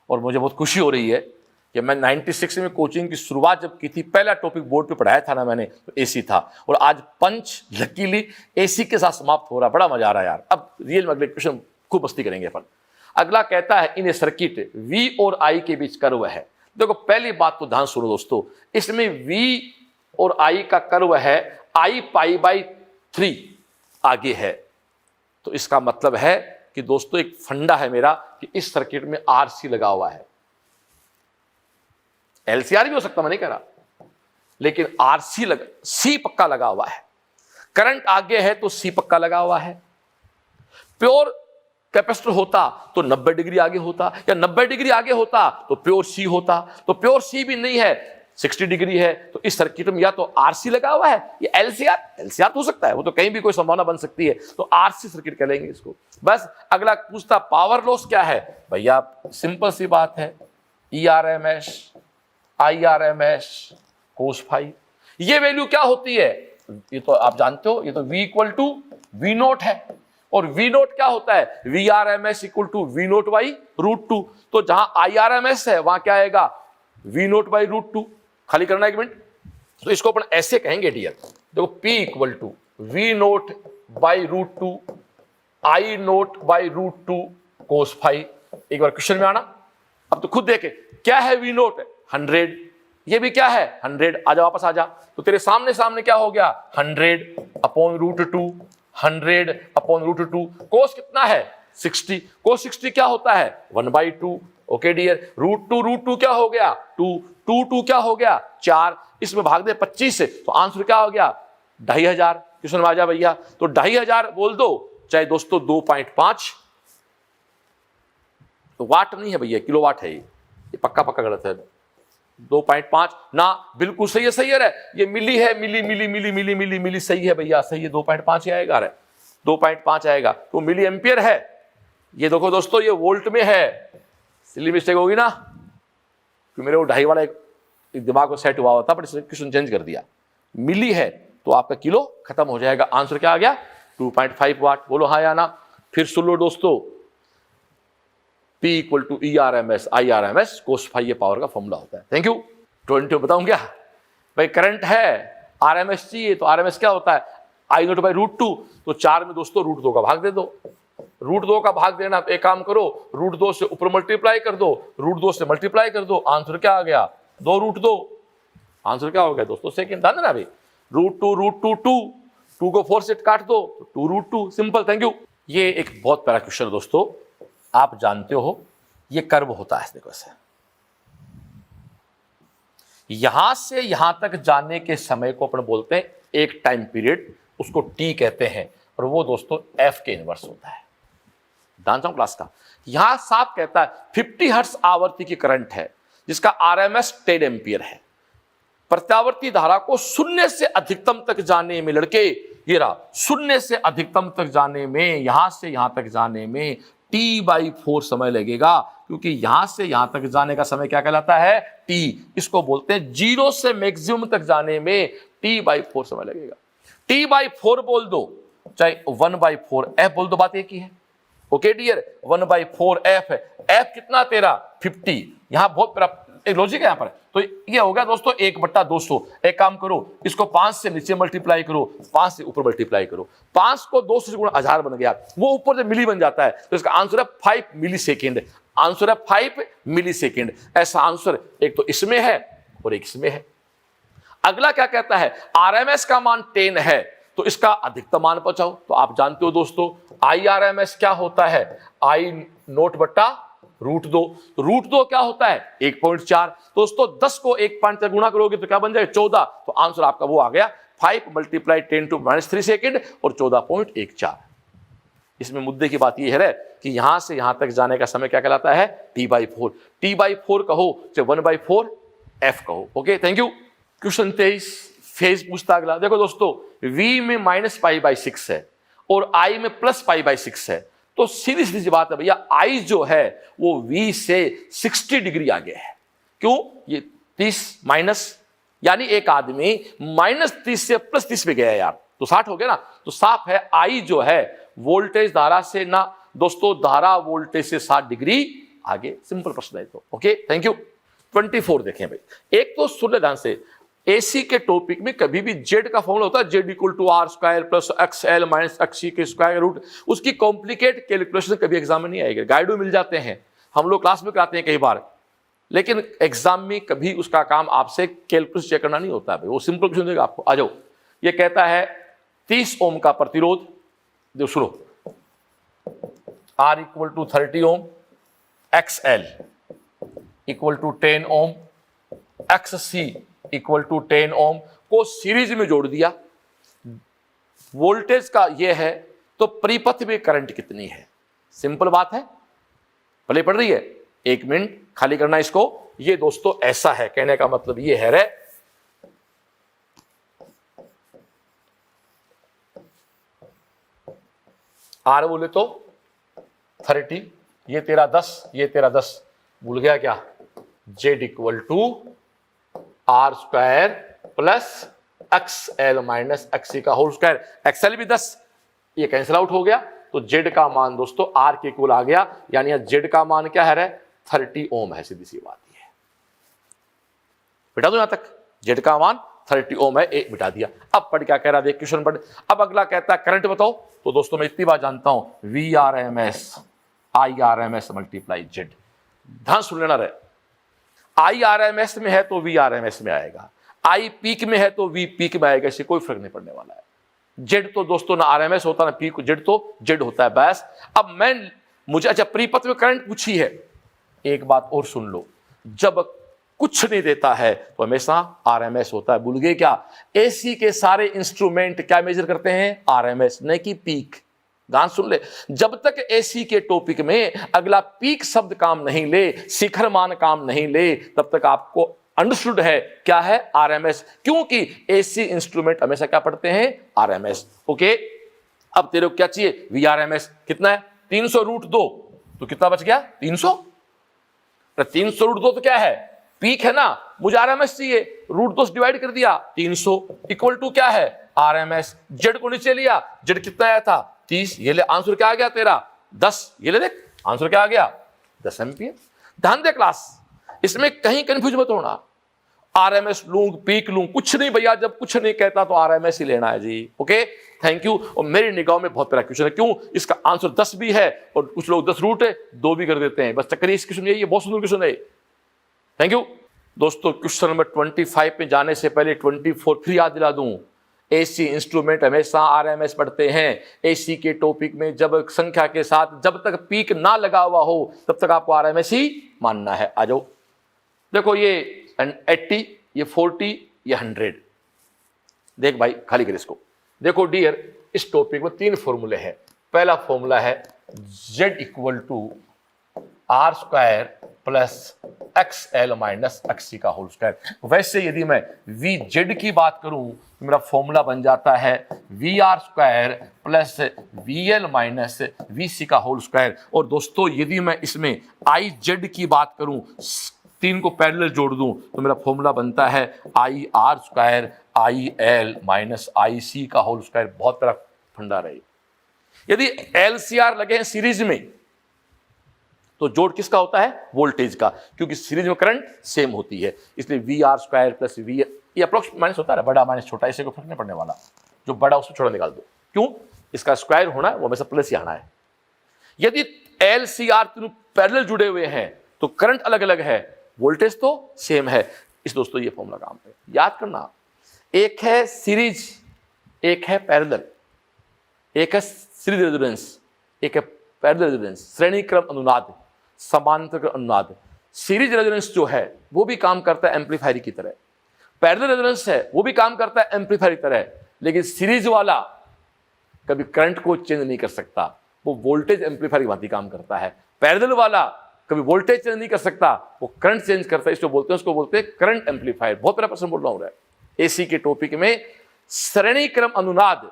A: और मुझे बहुत खुशी हो रही है कि मैं 96 में कोचिंग की शुरुआत जब की थी, पहला टॉपिक बोर्ड पे पढ़ाया था ना मैंने, तो एसी था और आज पंच लकीली एसी के साथ समाप्त हो रहा। बड़ा मजा आ रहा है यार। अब रियल में अगले क्वेश्चन खूब मस्ती करेंगे अपन। अगला कहता है इन ए सर्किट V और I के बीच कर्व है। देखो पहली बात तो ध्यान सुनो दोस्तों, इसमें V और I का कर्व है, I पाई बाई 3 आगे है, तो इसका मतलब है कि दोस्तों एक फंडा है मेरा कि इस सर्किट में RC लगा हुआ है। LCR भी हो सकता, मैं नहीं कह रहा, लेकिन C पक्का लगा हुआ है। करंट आगे है तो C पक्का लगा हुआ है। प्योर कैपेसिटर होता तो 90 डिग्री आगे होता, या 90 डिग्री आगे होता तो प्योर C होता, तो प्योर C भी नहीं है, 60 डिग्री है, तो इस सर्किट में या तो RC लगा हुआ है या LCR हो सकता है, वो तो कहीं भी कोई संभावना बन सकती है, तो RC सर्किट कह लेंगे इसको। बस अगला पूछता पावर लॉस क्या है? भैया सिंपल सी बात है, ERMS IRMS cos फाई। ये वैल्यू क्या होती है? ये तो आप जानते हो, ये तो V equal to V naught है और V नोट क्या होता है? VRMS equal to V naught by √2। तो जहां IRMS है वहां क्या आएगा? V naught by √2। खाली करना एक मिनट, तो इसको अपन ऐसे कहेंगे डियर, देखो P equal to V naught by √2 I naught by √2 cos phi. एक बार क्वेश्चन में आना, अब तो खुद देखे क्या है V नोट? 100, ये भी क्या है? 100। आजा वापस आजा, तो तेरे सामने सामने क्या हो गया? 100 अपॉन √2, 100 अपॉन √2। कोस कितना है? 60। कोस 60 क्या होता है? 1/2। ओके डियर, √2 क्या हो गया? 2 क्या हो गया? 4। इसमें भाग दे 25 से, तो आंसर क्या हो गया? 2500। क्वेश्चन में आ जा भैया, तो 2500 बोल दो, चाहे दोस्तों 2.5 वाट नहीं है भैया, किलोवाट है ये पक्का गलत है। 2.5 ना, बिल्कुल सही है, सही है रे, ये मिली है, मिली सही है भैया, सही है, 2.5 ही आएगा रे, 2.5 आएगा, तो मिली एम्पियर है। ये देखो दोस्तों, ये वोल्ट में है, सिली मिस्टेक होगी ना, कि मेरे वो 2.5 वाला एक दिमाग को सेट हुआ होता, बट इसने क्वेश्चन चेंज कर दिया। मिली है तो आपका किलो खत्म हो जाएगा। आंसर क्या आ गया? 2.5 वाट। बोलो हाँ या ना। फिर सुन लो दोस्तों, P equal to ERMS IRMS cos phi, ये पावर का फॉर्मूला होता है। Thank you. 20 बताऊं क्या भाई? करंट है, RMS चाहिए, तो RMS क्या होता है? I naught by √2। तो 4 में दोस्तों √2 का भाग दे दो। √2 का भाग देना, तो एक काम करो, √2 से ऊपर मल्टीप्लाई कर दो, √2 से मल्टीप्लाई कर दो, आंसर क्या आ गया? 2√2। आंसर क्या हो गया दोस्तों? सेकंड था ना अभी, √2 2 को 4 से काट दो तो 2√2। Simple, thank you. ये एक बहुत प्यारा क्वेश्चन है दोस्तों, आप जानते हो ये कर्व होता है, देखो ऐसे, यहां से यहां तक जाने के समय को अपन बोलते हैं एक टाइम पीरियड, उसको T कहते हैं, और वो दोस्तों F के इनवर्स होता है। ध्यान चाहूं क्लास का, यहां साफ कहता है 50 हर्ट्ज आवृत्ति की करंट है जिसका RMS 10 एम्पियर है। प्रत्यावर्ती धारा को शून्य से अधिकतम तक जाने में, लड़के ये रहा, शून्य से अधिकतम तक जाने में, यहां से यहां तक जाने में T/4 समय लगेगा, क्योंकि यहां से यहां तक जाने का समय क्या कहलाता है? T। इसको बोलते हैं 0 से मैक्सिमम तक जाने में T/4 समय लगेगा। T/4 बोल दो, चाहे 1/4 F बोल दो, बात एक ही है। ओके डियर, 1/4 F है। F कितना तेरा? 50। यहां बहुत एक लॉजिक है यहाँ पर। तो ये हो गया दोस्तों 1/200। एक काम करो, इसको 5 से नीचे मल्टीप्लाई करो, 5 से ऊपर मल्टीप्लाई करो। 5 को 200 से गुणा 1000 बन गया, वो ऊपर से मिली बन जाता है, तो इसका आंसर है 5 मिली सेकेंड। आंसर है 5 मिली सेकेंड। ऐसा आंसर एक तो इसमें है और एक इसमें है। अगला क्या कहता है, आरएमएस का मान 10 है तो इसका अधिकतम मान पहुंचाओ। तो आप जानते हो दोस्तों IRMS क्या होता है, I नोट बट्टा √2। तो √2 क्या होता है 1.4। दोस्तों 10 को 1.4 गुणा करोगे तो क्या बन जाएगा 14। तो आंसर आपका वो आ गया 5 × 10⁻³ सेकेंड और 14.14। इसमें मुद्दे की बात यह है कि यहां से यहां तक जाने का समय क्या कहलाता है T/4। T/4 कहो चाहे 1/4 F कहो। Okay, thank you. Question 23 phase पूछता अगला। देखो दोस्तों V में -π/6 है और I में +π/6 है, तो सीधी सीधी बात है भैया I जो है वो V से 60 डिग्री आगे है। क्यों, ये 30 माइनस, यानी एक आदमी -30 से +30 पे गया यार, तो 60 हो गया ना। तो साफ है I जो है वोल्टेज धारा से ना दोस्तों, धारा वोल्टेज से 60 डिग्री आगे। सिंपल प्रश्न है तो। Okay, thank you. 24 देखें भाई, एक तो सुन ले ध्यान से, एसी के टॉपिक में कभी भी जेड का फॉर्मूला होता है Z = R² + XL - XC के स्क्वायर रूट। उसकी कॉम्प्लिकेट कैलकुलेशन कभी एग्जाम में नहीं आएगी, गाइड में मिल जाते हैं, हम लोग क्लास में कराते हैं कई बार, लेकिन एग्जाम में कभी उसका काम आपसे कैलकुलेशन चेक करना नहीं होता है, वो सिंपल क्वेश्चन देगा आपको। आ जाओ, ये कहता है 30 ओम का प्रतिरोध, जो सुनो, R = 30 ओम, XL = 10 ओम, XC = 10 ओम को सीरीज में जोड़ दिया। वोल्टेज का ये है तो परिपथ में करंट कितनी है। सिंपल बात है, भले पढ़ रही है, 1 मिनट खाली करना इसको। ये दोस्तों ऐसा है, कहने का मतलब ये है रे, R बोले तो 30, ये तेरा 10, ये तेरा 10, भूल गया क्या, Z = R² + XL - XC का होल स्क्वायर। XL भी 10, ये कैंसिल आउट हो गया, तो Z का मान दोस्तों R के इक्वल आ गया, यानी Z का मान क्या है रे 30 ओम है। सीधी सी बात ये है, बिठा दो यहां तक, Z का मान 30 ओम है, एक बिठा दिया। अब पढ़ क्या कह रहा है, क्वेश्चन पढ़। अब अगला कहता है करंट बताओ। तो दोस्तों मैं इतनी बात जानता हूं, VRMS IRMS × Z। ध्यान सुन लेना रहे, IRMS में है तो VRMS में आएगा, I पीक में है तो V पीक में आएगा, इससे कोई फर्क नहीं पड़ने वाला है। Z तो दोस्तों ना RMS होता ना पीक, Z तो Z होता है बस। अब मुझे अच्छा परिपथ में करंट पूछी है, एक बात और सुन लो, जब कुछ नहीं देता है तो हमेशा RMS होता है। भूल गए क्या, AC के सारे इंस्ट्रूमेंट क्या मेजर करते हैं, RMS, नहीं कि पीक। गान सुन ले, जब तक एसी के टॉपिक में अगला पीक शब्द काम नहीं ले, शिखर मान काम नहीं ले, तब तक आपको अंडरस्टूड है क्या है आरएमएस, क्योंकि एसी इंस्ट्रूमेंट हमेशा क्या पढ़ते हैं आरएमएस। ओके, अब तेरे को क्या चाहिए, वीआरएमएस कितना है 300√2, तो कितना बच गया 300। 300√2 तो क्या है पीक है ना, मुझे आरएमएस चाहिए, √2 से डिवाइड कर दिया 300 इक्वल टू क्या है आरएमएस। जेड को नीचे लिया, जेड कितना आया था 30, ये ले आंसर क्या आ गया तेरा 10, ये ले देख आंसर क्या आ गया 10 एम्पियर। ध्यान दे क्लास, इसमें कहीं कंफ्यूज मत होना, आरएमएस लूं पीक लूं कुछ नहीं भैया, जब कुछ नहीं कहता तो आरएमएस ही लेना है जी। Okay thank you. और मेरी निगाह में बहुत प्यारा क्वेश्चन है, क्यों इसका आंसर 10 भी है और कुछ लोग 10 रूट है 2 भी कर देते हैं, बस चक्कर इस क्वेश्चन ये बहुत सुंदर क्वेश्चन है। थैंक यू दोस्तों। क्वेश्चन नंबर 25 पे जाने से पहले 24 फिर याद दिला दूं, एसी इंस्ट्रूमेंट हमेशा आरएमएस पढ़ते हैं। एसी के टॉपिक में जब संख्या के साथ जब तक पीक ना लगा हुआ हो तब तक आपको आरएमएस ही मानना है। आ जाओ देखो, ये 80, ये 40, ये 100, देख भाई खाली कर इसको। देखो डियर, इस टॉपिक में 3 फॉर्मूले हैं। पहला फॉर्मूला है Z = R² + XL - XC का होल स्क्वायर। वैसे यदि मैं VZ की बात करूं तो मेरा फॉर्मूला बन जाता है VR² + VL - VC का होल स्क्वायर। और दोस्तों यदि मैं इसमें IZ की बात करूं, 3 को पैरेलल जोड़ दूं तो मेरा फॉर्मूला बनता है IR² IL - IC का होल स्क्वायर। बहुत बड़ा फंडा रहे। यदि LCR लगे हैं सीरीज में तो जोड़ किसका होता है? वोल्टेज का, क्योंकि सीरीज में करंट सेम होती है, इसलिए V R square plus V, ये अप्रोक्स माइनस होता है, बड़ा माइनस छोटा, इससे कोई फर्क नहीं पड़ने वाला, जो बड़ा उसको छोटा निकाल दो। क्यों? इसका स्क्वायर होना है वो हमेशा प्लस ही आना है। यदि एल सी आर तीनों पैरेलल जुड़े हुए हैं तो करंट अलग अलग है, वोल्टेज तो सेम है। इस दोस्तों ये फॉर्मूला काम है, याद करना। एक है सीरीज, एक है पैरेलल, एक है सीरीज रेजोनेंस, एक है पैरेलल रेजोनेंस, श्रेणी क्रम अनुनाद, समांतर क्रम अनुनाद। सीरीज रेजोनेंस जो है वो भी काम करता है एम्पलीफायर की तरह, पैरेलल रेजोनेंस है वो भी काम करता है एम्पलीफायर की तरह, लेकिन सीरीज वाला कभी करंट को चेंज नहीं कर सकता, वो वोल्टेज एम्पलीफायर की भांति काम करता है। पैरेलल वाला कभी वोल्टेज चेंज नहीं कर सकता, वो करंट चेंज करता है, इसको बोलते हैं करंट एम्पलीफायर। बहुत बड़ा प्रश्न बोल रहा हूं, एसी के टॉपिक में श्रेणी क्रम अनुनाद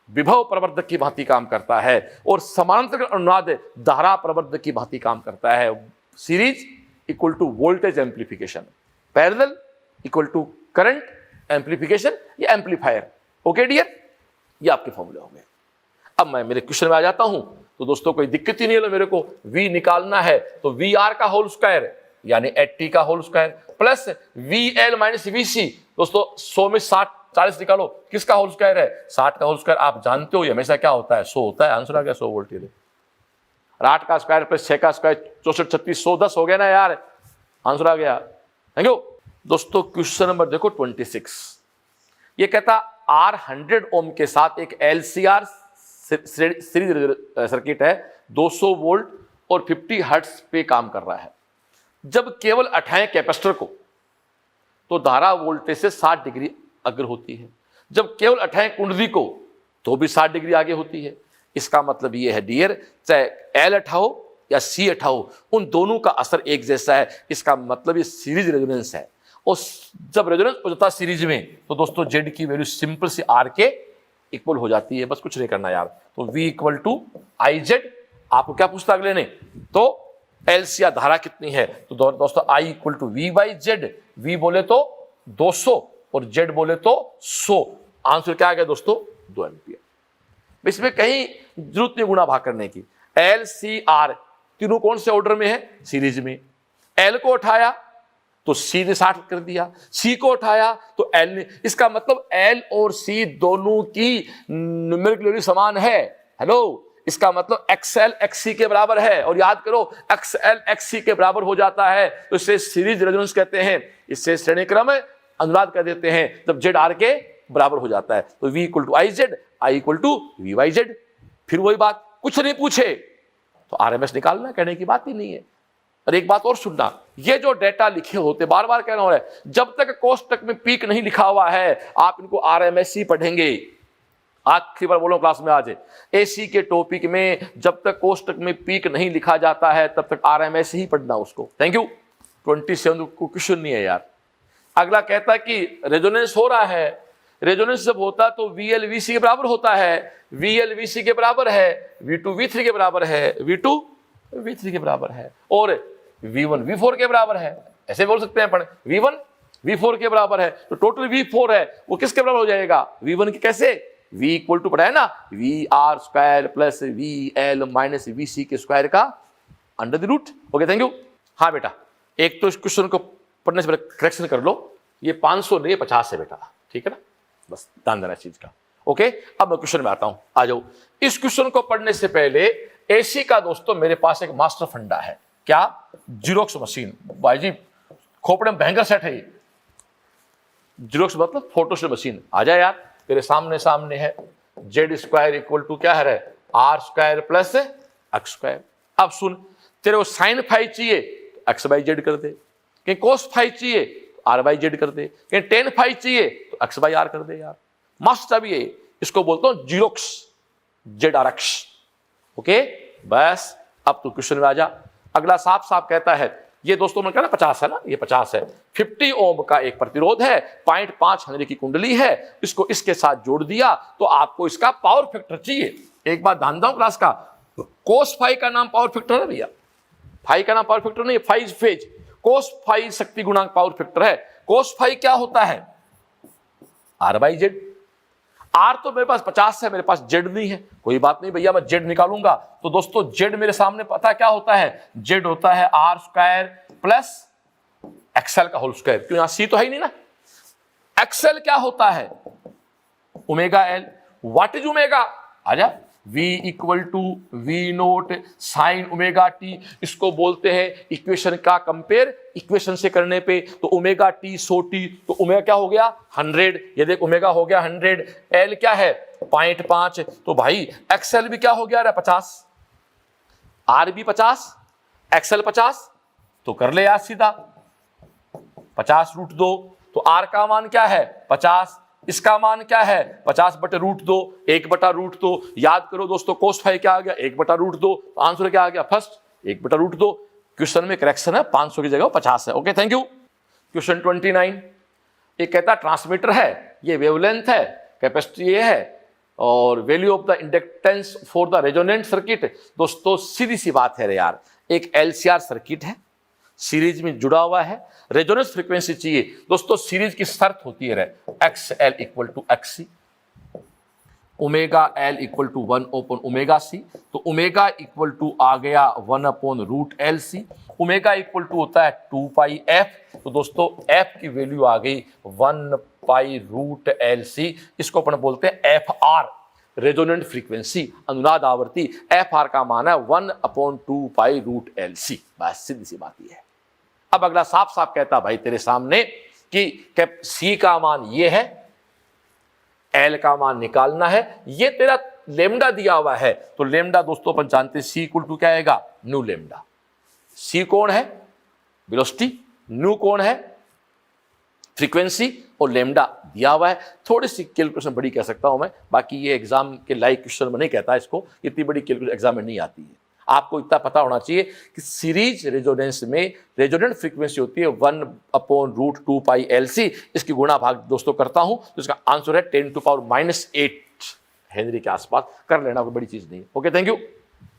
A: विभव प्रवर्धक की भांति काम करता है और समांतर क्रम अनुनाद धारा प्रवर्धक की भांति काम करता है। Series equal to voltage amplification, parallel equal to current amplification या एम्पलीफायर। ओके डियर, ये आपके फॉर्मूले हो गए। अब मैं मेरे क्वेश्चन में आ जाता हूं, तो दोस्तों कोई दिक्कत ही नहीं है, मेरे को v निकालना है तो वी आर का होल स्क्वायर यानी 80 का whole square plus V L minus V C. दोस्तों 100 में 60 40 निकालो, किसका होल स्क्वायर है? 60 का होल स्क्वायर। आप जानते हो ये हमेशा क्या होता है? 100 होता है। आंसर आ गया 100 वोल्ट। 8 का स्क्वायर प्लस 6 का स्क्वायर 64 36 110 हो गया ना यार, आंसर आ गया। थैंक यू दोस्तों। क्वेश्चन नंबर देखो 26, ये कहता R 100 ओम के साथ एक LCR सीरीज सर्किट है, 200 वोल्ट और 50 हर्ट्ज पे काम कर रहा है। जब केवल हटाएं कैपेसिटर को तो धारा वोल्टेज से 60 डिग्री अग्र होती है, जब केवल हटाएं कुंडली को तो भी 60 डिग्री आगे होती है। इसका मतलब ये है डियर, चाहे एल हटाओ या सी हटाओ, उन दोनों का असर एक जैसा है। इसका मतलब ये सीरीज रेजोनेंस है, और जब रेजोनेंस हो जाता है सीरीज में तो दोस्तों जेड की वैल्यू सिंपल सी आर के इक्वल हो जाती है, बस कुछ नहीं करना यार। तो V equal to I Z. आपको क्या पूछता अगले ने? तो एल या धारा कितनी है? तो दोस्तों I equal to V by Z. V बोले तो 200 और Z बोले तो 100। आंसर क्या आ गया दोस्तों? 2 एम्पियर। इसमें कहीं जरूरत नहीं गुणा भाग करने की। एल सी आर तीनों कौन से ऑर्डर में है? सीरीज में। एल को उठाया तो सी ने 60 कर दिया, सी को उठाया तो एल ने। इसका मतलब एल और सी दोनों की न्यूमेरिकल वैल्यू समान है। हेलो, इसका मतलब एक्सएल एक्ससी के बराबर है, और याद करो एक्सएल एक्ससी के बराबर हो जाता है तो इसे सीरीज रेजोनेंस कहते हैं, इससे श्रेणी क्रम अनुनाद कह देते हैं जब जेड आर के बराबर हो जाता है। तो V equal to I Z, I equal to V by Z. फिर वही बात, कुछ नहीं पूछे तो RMS निकालना, कहने की बात ही नहीं है। और एक बात और सुनना, ये जो डेटा लिखे होते, बार बार कहना हो रहा है, जब तक कोष्टक में पीक नहीं लिखा हुआ है आप इनको RMS ही पढ़ेंगे। आखिरी बार बोलो क्लास में आज, एसी के टॉपिक में जब तक कोष्टक में पीक नहीं लिखा जाता है तब तक RMS ही पढ़ना उसको। Thank you. 27 को क्वेश्चन नहीं है यार। अगला कहता है कि रेजोनेंस हो रहा है, रेजोनेंस जब होता तो VL VC के बराबर होता है, VL VC के बराबर है, V2 V3 के बराबर है, V2 V3 के बराबर है, और V1 V4 के बराबर है। ऐसे बोल सकते हैं अपन, V1 V4 के बराबर है तो टोटल V4 है वो किसके बराबर हो जाएगा? V1 के। कैसे? V इक्वल टू पढ़ा है ना, VR square plus VL minus VC के स्क्वायर का under the root. Okay thank you. हाँ बेटा, एक तो इस क्वेश्चन को पढ़ने से पहले करेक्शन कर लो, ये 500 नहीं 50 है बेटा, ठीक है ना, बस ध्यान देना चीज का। ओके, अब मैं क्वेश्चन में आता हूं, आ जाओ। इस क्वेश्चन को पढ़ने से पहले एसी का दोस्तों मेरे पास एक मास्टर फंडा है। क्या? Xerox machine. भाई जी खोपड़े में भयंकर सेट है ये। जीरोक्स मतलब फोटोस्टेट मशीन। आ जाए यार, तेरे सामने सामने है। जेड स्क्वायर इक्वल टू क्या है? R square plus X square. अब सुन, तेरे को साइन फाई चाहिए तो एक्स बाई जेड कर दे, कहीं कोस फाई चाहिए तो आर बाई जेड कर दे, कहीं टेन फाई चाहिए तो एक्स बाई आर कर दे यार। मस्त अब ये, इसको बोलता हूं xerox, Z R X. Okay बस, अब तो क्वेश्चन में आ जा। अगला साफ साफ कहता है, ये दोस्तों ने कहा ना 50 है ना, ये 50 है। 50 ओम का एक प्रतिरोध है, 0.5 हेनरी की कुंडली है, इसको इसके साथ जोड़ दिया तो आपको इसका पावर फैक्टर चाहिए। एक बात ध्यान दो क्लास का, कोस फाई का नाम पावर फैक्टर है भैया, फाई का नाम पावर फैक्टर नहीं, फाई फेज, कोस फाई शक्ति गुणांक पावर फैक्टर है। कोस फाई क्या होता है? R by Z. आर तो मेरे पास 50 है, मेरे पास जेड नहीं है, कोई बात नहीं भैया, मैं जेड निकालूंगा। तो दोस्तों जेड मेरे सामने पता क्या होता है, जेड होता है आर स्क्वायर प्लस एक्सएल का होल स्क्वायर। क्यों, यहां सी तो है ही नहीं ना। एक्सएल क्या होता है, omega L. What is omega, आजा, V equal to V naught sine omega T. इसको बोलते हैं इक्वेशन का कंपेयर इक्वेशन से करने पे, तो ओमेगा टी 100 टी, तो ओमेगा क्या हो गया 100। ये देख ओमेगा हो गया 100, एल क्या है 0.5, तो भाई एक्सएल भी क्या हो गया 50, आर भी 50, एक्सएल 50, तो कर ले यार सीधा 50√2, तो आर का मान क्या है 50, इसका मान क्या है 50/√2, 1/√2। याद करो दोस्तों कोस फाई क्या आ गया 1/√2, तो आंसर क्या आ गया फर्स्ट 1/√2। क्वेश्चन में करेक्शन है, 500 की जगह 50 है। Okay thank you. क्वेश्चन 29, ये कहता ट्रांसमीटर है, ये वेवलेंथ है, कैपेसिटी ये है, और value of the inductance for the resonant circuit. दोस्तों सीधी सी बात है रे यार, एक LCR सर्किट है, सीरीज में जुड़ा हुआ है, रेजोनेंस फ्रीक्वेंसी चाहिए। दोस्तों सीरीज की शर्त होती है XL equal to XC, omega L equal to 1/ओमेगा C। तो ओमेगा इक्वल टू आ गया 1/√LC, ओमेगा इक्वल टू होता है 2πf। तो दोस्तों f की वैल्यू आ गई 1π√LC। इसको अपन बोलते हैं FR, रेजोनेंट फ्रीक्वेंसी, अनुनाद आवृत्ति। FR का मान है 1/2π√LC। बस सीधी सी बात ये है। अब अगला साफ साफ कहता भाई तेरे सामने कि C का मान ये है, L का मान निकालना है, ये तेरा लेमडा दिया हुआ है। तो लेमडा दोस्तों अपन जानते हैं C इक्वल टू क्या आएगा न्यू लेमडा। C कौन है वेलोसिटी, न्यू कौन है फ्रीक्वेंसी, और लेमडा दिया हुआ है। थोड़ी सी कैलकुलेशन बड़ी कह सकता हूं मैं, बाकी ये एग्जाम के लाइक क्वेश्चन में नहीं कहता इसको, इतनी बड़ी कैलकुलेशन एग्जाम में नहीं आती है। आपको इतना पता होना चाहिए कि सीरीज रेजोनेंस में रेजोनेंट फ्रीक्वेंसी होती है 1/√2πLC। इसकी गुणा भाग दोस्तों करता हूं तो इसका आंसर है 10⁻⁻8 हेनरी के आसपास। कर लेना, कोई बड़ी चीज नहीं है। Okay thank you.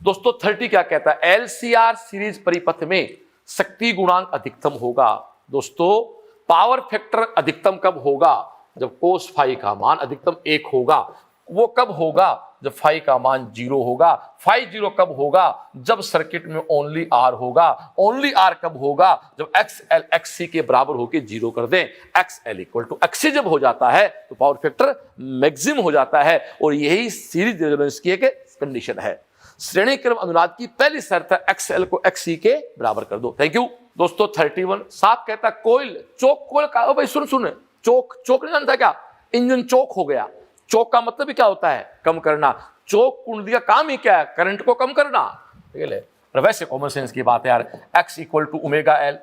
A: दोस्तों 30 क्या कहता है, LCR सीरीज परिपथ में शक्ति गुणांक अधिकतम होगा। दोस्तों पावर फैक्टर अधिकतम कब होगा, जब कोस फाई का मान अधिकतम 1 होगा। वो कब होगा, जब फाई का मान 0 होगा। फाई 0 कब होगा, जब सर्किट में ओनली आर होगा। ओनली आर कब होगा, जब XL XC के बराबर होकर 0 कर दें। XL इक्वल टू XC जब हो जाता है तो पावर फैक्टर मैक्सिमम हो जाता है, और यही सीरीज रेजोनेंस की एक कंडीशन है। श्रेणी क्रम अनुनाद की पहली शर्त है XL को XC के बराबर कर दो। Thank you. दोस्तों 31 साफ कहता कोयल, चोक कोयल का, भाई सुन चोक, चोक नहीं जानता क्या, इंजन चोक हो गया। चोक का मतलब क्या होता है कम करना। चोक कुंडली का काम ही क्या है, करंट को कम करना। ठीक है, वैसे कॉमन सेंस की बात है यार। X equal to omega L,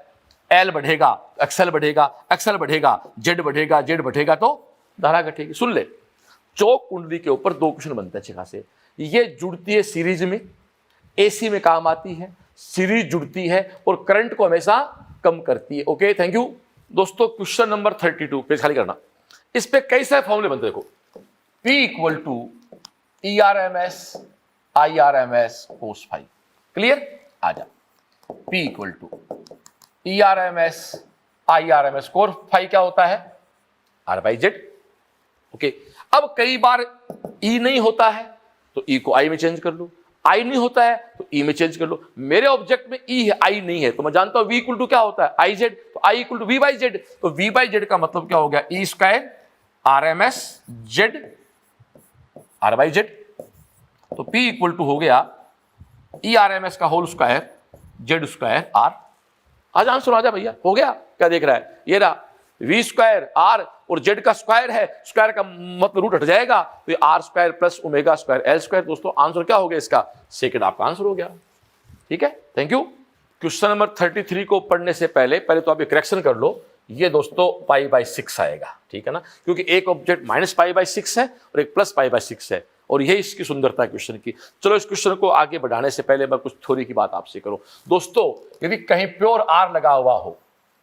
A: L बढ़ेगा XL बढ़ेगा, XL बढ़ेगा Z बढ़ेगा, Z बढ़ेगा तो धारा घटेगी। सुन ले, चोक कुंडली के ऊपर 2 क्वेश्चन बनते हैं अच्छे खासे। ये जुड़ती है सीरीज में, AC में काम आती है, सीरीज जुड़ती है और करंट को हमेशा कम करती है। Okay thank you. दोस्तों क्वेश्चन नंबर 32 पेज खाली करना। इस पे कई सारे फॉर्मूले बनते देखो। P equal to ERMS IRMS cos phi. Clear, आ जा। P equal to ERMS IRMS cos phi क्या होता है R/Z। ओके, अब कई बार E नहीं होता है तो E को I में चेंज कर लो, I नहीं होता है तो E में चेंज कर लो। मेरे ऑब्जेक्ट में E है, I नहीं है, तो मैं जानता हूं V इक्वल टू क्या होता है IZ, तो I इक्वल टू V/Z। तो V/Z का मतलब क्या हो गया E square RMS Z R/Z। तो P इक्वल टू हो गया ERMS का whole square Z square R। आज आंसर आ जा भैया, हो गया। क्या देख रहा है, ये रहा V स्क्वायर R और Z का स्क्वायर है, स्क्वायर का मतलब रूट हट जाएगा, तो ये R square plus omega square L square. दोस्तों आंसर क्या हो गया इसका, सेकंड आपका आंसर हो गया। ठीक है थैंक यू। क्वेश्चन नंबर 33 को पढ़ने से पहले तो आप करेक्शन कर लो। ये दोस्तों π/6 आएगा, ठीक है ना, क्योंकि एक ऑब्जेक्ट -π/6 है और एक +π/6 है, और यही इसकी सुंदरता है क्वेश्चन की। चलो इस क्वेश्चन को आगे बढ़ाने से पहले मैं कुछ थ्योरी की बात आपसे करूं। दोस्तों यदि कहीं प्योर R लगा हुआ हो,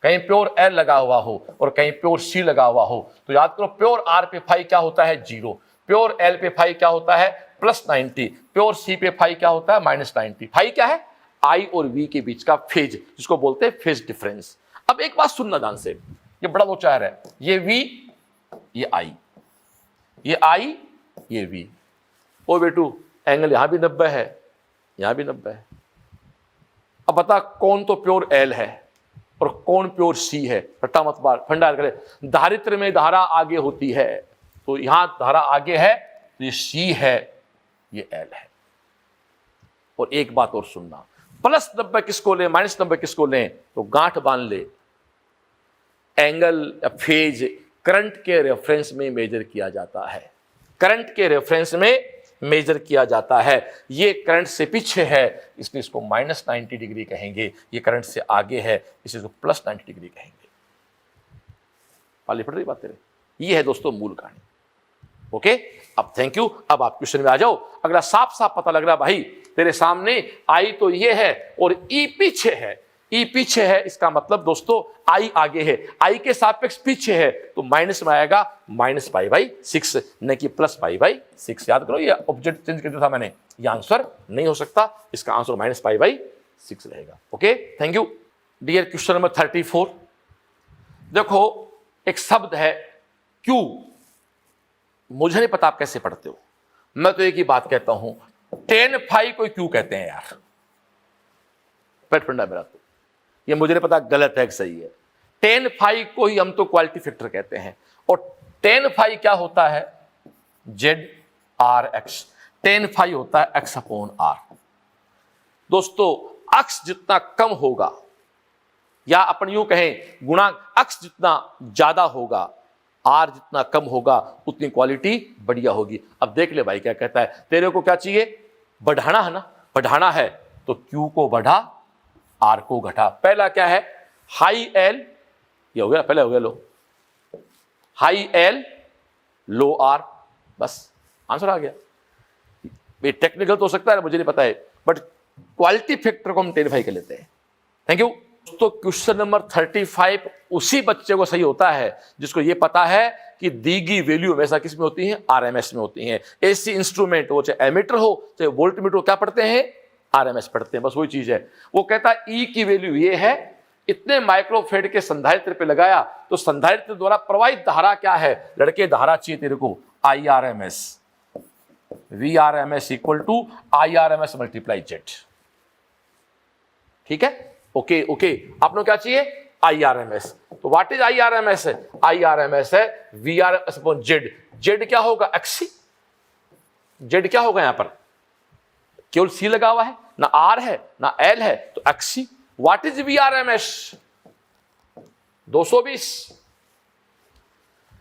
A: कहीं प्योर L लगा हुआ हो और कहीं प्योर C लगा हुआ हो, तो याद करो प्योर R पे फाई क्या होता है 0, प्योर L पे फाई क्या होता है +90, प्योर C पे फाई क्या होता है -90। फाई क्या है, I और V के बीच का फेज, जिसको बोलते हैं फेज डिफरेंस। अब एक बात सुनना ध्यान से, ये बड़ा लोचार है, ये V ये I, ये आई, ये वी। ओ बेटू एंगल यहां भी 90 है, यहां भी 90 है। अब बता कौन तो प्योर एल है और कौन प्योर सी है। रट्टा मत मार, फंडा करे। धारित्र में धारा आगे होती है, तो यहां धारा आगे है, तो ये सी है, ये एल है। और एक बात और सुनना, प्लस 90 किसको लें, माइनस 90 किसको लें, तो गांठ बांध ले। एंगल या फेज करंट के रेफरेंस में मेजर किया जाता है, करंट के रेफरेंस में मेजर किया जाता है। ये करंट से पीछे है, इसलिए इसको माइनस 90 डिग्री कहेंगे। ये करंट से आगे है, इसलिए इसको प्लस 90 डिग्री कहेंगे। पाली पड़ रही बात तेरे? ये है दोस्तों मूल कहानी। ओके, अब थैंक यू। अब आप क्वेश्चन में आ जाओ। अगला साफ साफ पता लग रहा भाई तेरे सामने, आई तो ये है और ई पीछे है। ई पीछे है, इसका मतलब दोस्तों आई आगे है, आई के सापेक्ष पीछे है, तो माइनस में आएगा माइनस पाई बाई 6, न कि प्लस पाई बाई 6। याद करो, ये ऑब्जेक्ट चेंज कर दिया था मैंने, ये आंसर नहीं हो सकता, इसका आंसर माइनस पाई बाई 6 रहेगा। Okay, thank you dear. Question number 34 देखो, एक शब्द है क्यू। मुझे नहीं पता आप कैसे पढ़ते हो, मैं तो एक ही बात कहता हूं, tan फाई को क्यू कहते हैं यार। पेट फंडा मेरा, तो ये मुझे नहीं पता गलत है कि सही है। tan फाई को ही हम तो क्वालिटी फैक्टर कहते हैं। और tan फाई क्या होता है, Z R X. tan phi होता है एक्स अपॉन आर। दोस्तों अक्स जितना कम होगा, या अपन यूं कहें गुणांक, अक्स जितना ज्यादा होगा, आर जितना कम होगा, उतनी क्वालिटी बढ़िया होगी। अब देख ले भाई क्या कहता है, तेरे को क्या चाहिए, बढ़ाना है ना, बढ़ाना है तो क्यू को बढ़ा, आर को घटा। पहला क्या है, हाई एल, ये हो गया, पहले हो गया लो, हाई एल लो आर, बस आंसर आ गया। ये टेक्निकल तो हो सकता है, मुझे नहीं पता है, बट क्वालिटी फैक्टर को हम 10 फाई के लेते हैं। Thank you. तो क्वेश्चन नंबर 35 उसी बच्चे को सही होता है जिसको ये पता है कि दी गई वैल्यू हमेशा किस में होती है, आरएमएस में होती है। एसी इंस्ट्रूमेंट हो, चाहे एमीटर हो, चाहे वोल्टमीटर हो, क्या पढ़ते हैं, आरएमएस पढ़ते हैं, बस वही चीज है। वो कहता है ई की वैल्यू ये है, इतने माइक्रोफेड के संधारित्र पे लगाया तो संधारित्र द्वारा प्रवाहित धारा क्या है, लड़के धारा चाहिए तेरे को, I R M S, V R M S equal to I R M S multiply Z. ठीक है, ओके ओके। आपने क्या चाहिए, आई आर एम एस। तो what is I R M S है, आई आर एम एस है V R M S upon Z. Z क्या होगा, एक्सी। जेड क्या होगा, यहां पर केवल सी लगा हुआ है, ना आर है ना एल है, तो XC. What is V R M S, 220।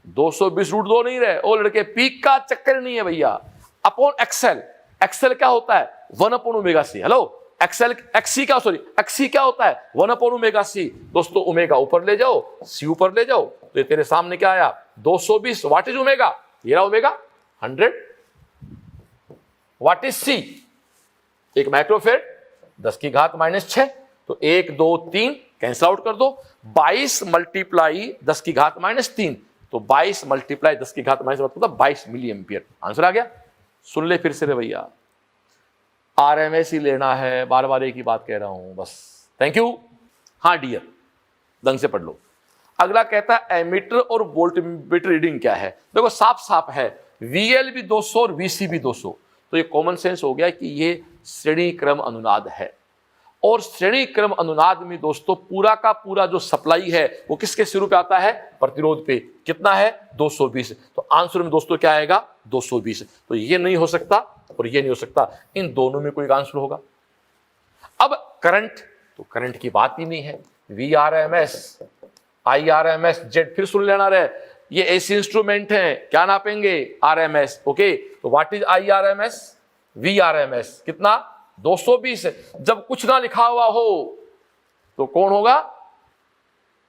A: 220 root 2 नहीं रहे ओ लड़के, पीक का चक्कर नहीं है भैया। अपॉन एक्सएल, एक्सएल क्या होता है, 1 upon omega C. Hello, XL XC क्या, सॉरी एक्सी क्या होता है, 1 अपॉन ओमेगा सी। दोस्तों ओमेगा ऊपर ले जाओ, सी ऊपर ले जाओ, तो ये तेरे सामने क्या आया, 220। व्हाट इज ओमेगा, ये रहा ओमेगा 100। व्हाट इज सी, एक माइक्रोफेड 10 की घात -6, तो 1 2 3 कैंसिल आउट कर दो। 22 मल्टीप्लाई 10 की घात -3, तो 22 मल्टीप्लाई 10 की घात मतलब 22 मिली एम्पियर। आंसर आ गया। सुन ले फिर से रे भैया, आरएमएस ही लेना है, बार बार एक ही बात कह रहा हूं बस। Thank you. हाँ डियर, ढंग से पढ़ लो। अगला कहता है एमीटर और वोल्टमीटर रीडिंग क्या है। देखो साफ साफ है, वीएल भी 200 और वीसी भी 200, तो ये कॉमन सेंस हो गया कि ये श्रेणी क्रम अनुनाद है। और श्रेणी क्रम अनुनाद में दोस्तों पूरा का पूरा जो सप्लाई है वो किसके सिरों पे आता है, प्रतिरोध पे। कितना है, 220। तो आंसर में दोस्तों क्या आएगा, 220। तो ये नहीं हो सकता और ये नहीं हो सकता, इन दोनों में कोई आंसर होगा। अब करंट, तो करंट की बात ही नहीं है। V R M S, I R M S, Z, फिर सुन लेना रे, ये ऐसे इंस्ट्रूमेंट हैं, क्या नापेंगे, आर एम एस। ओके, तो what is I R M S, V R M S कितना, 220। जब कुछ ना लिखा हुआ हो तो कौन होगा,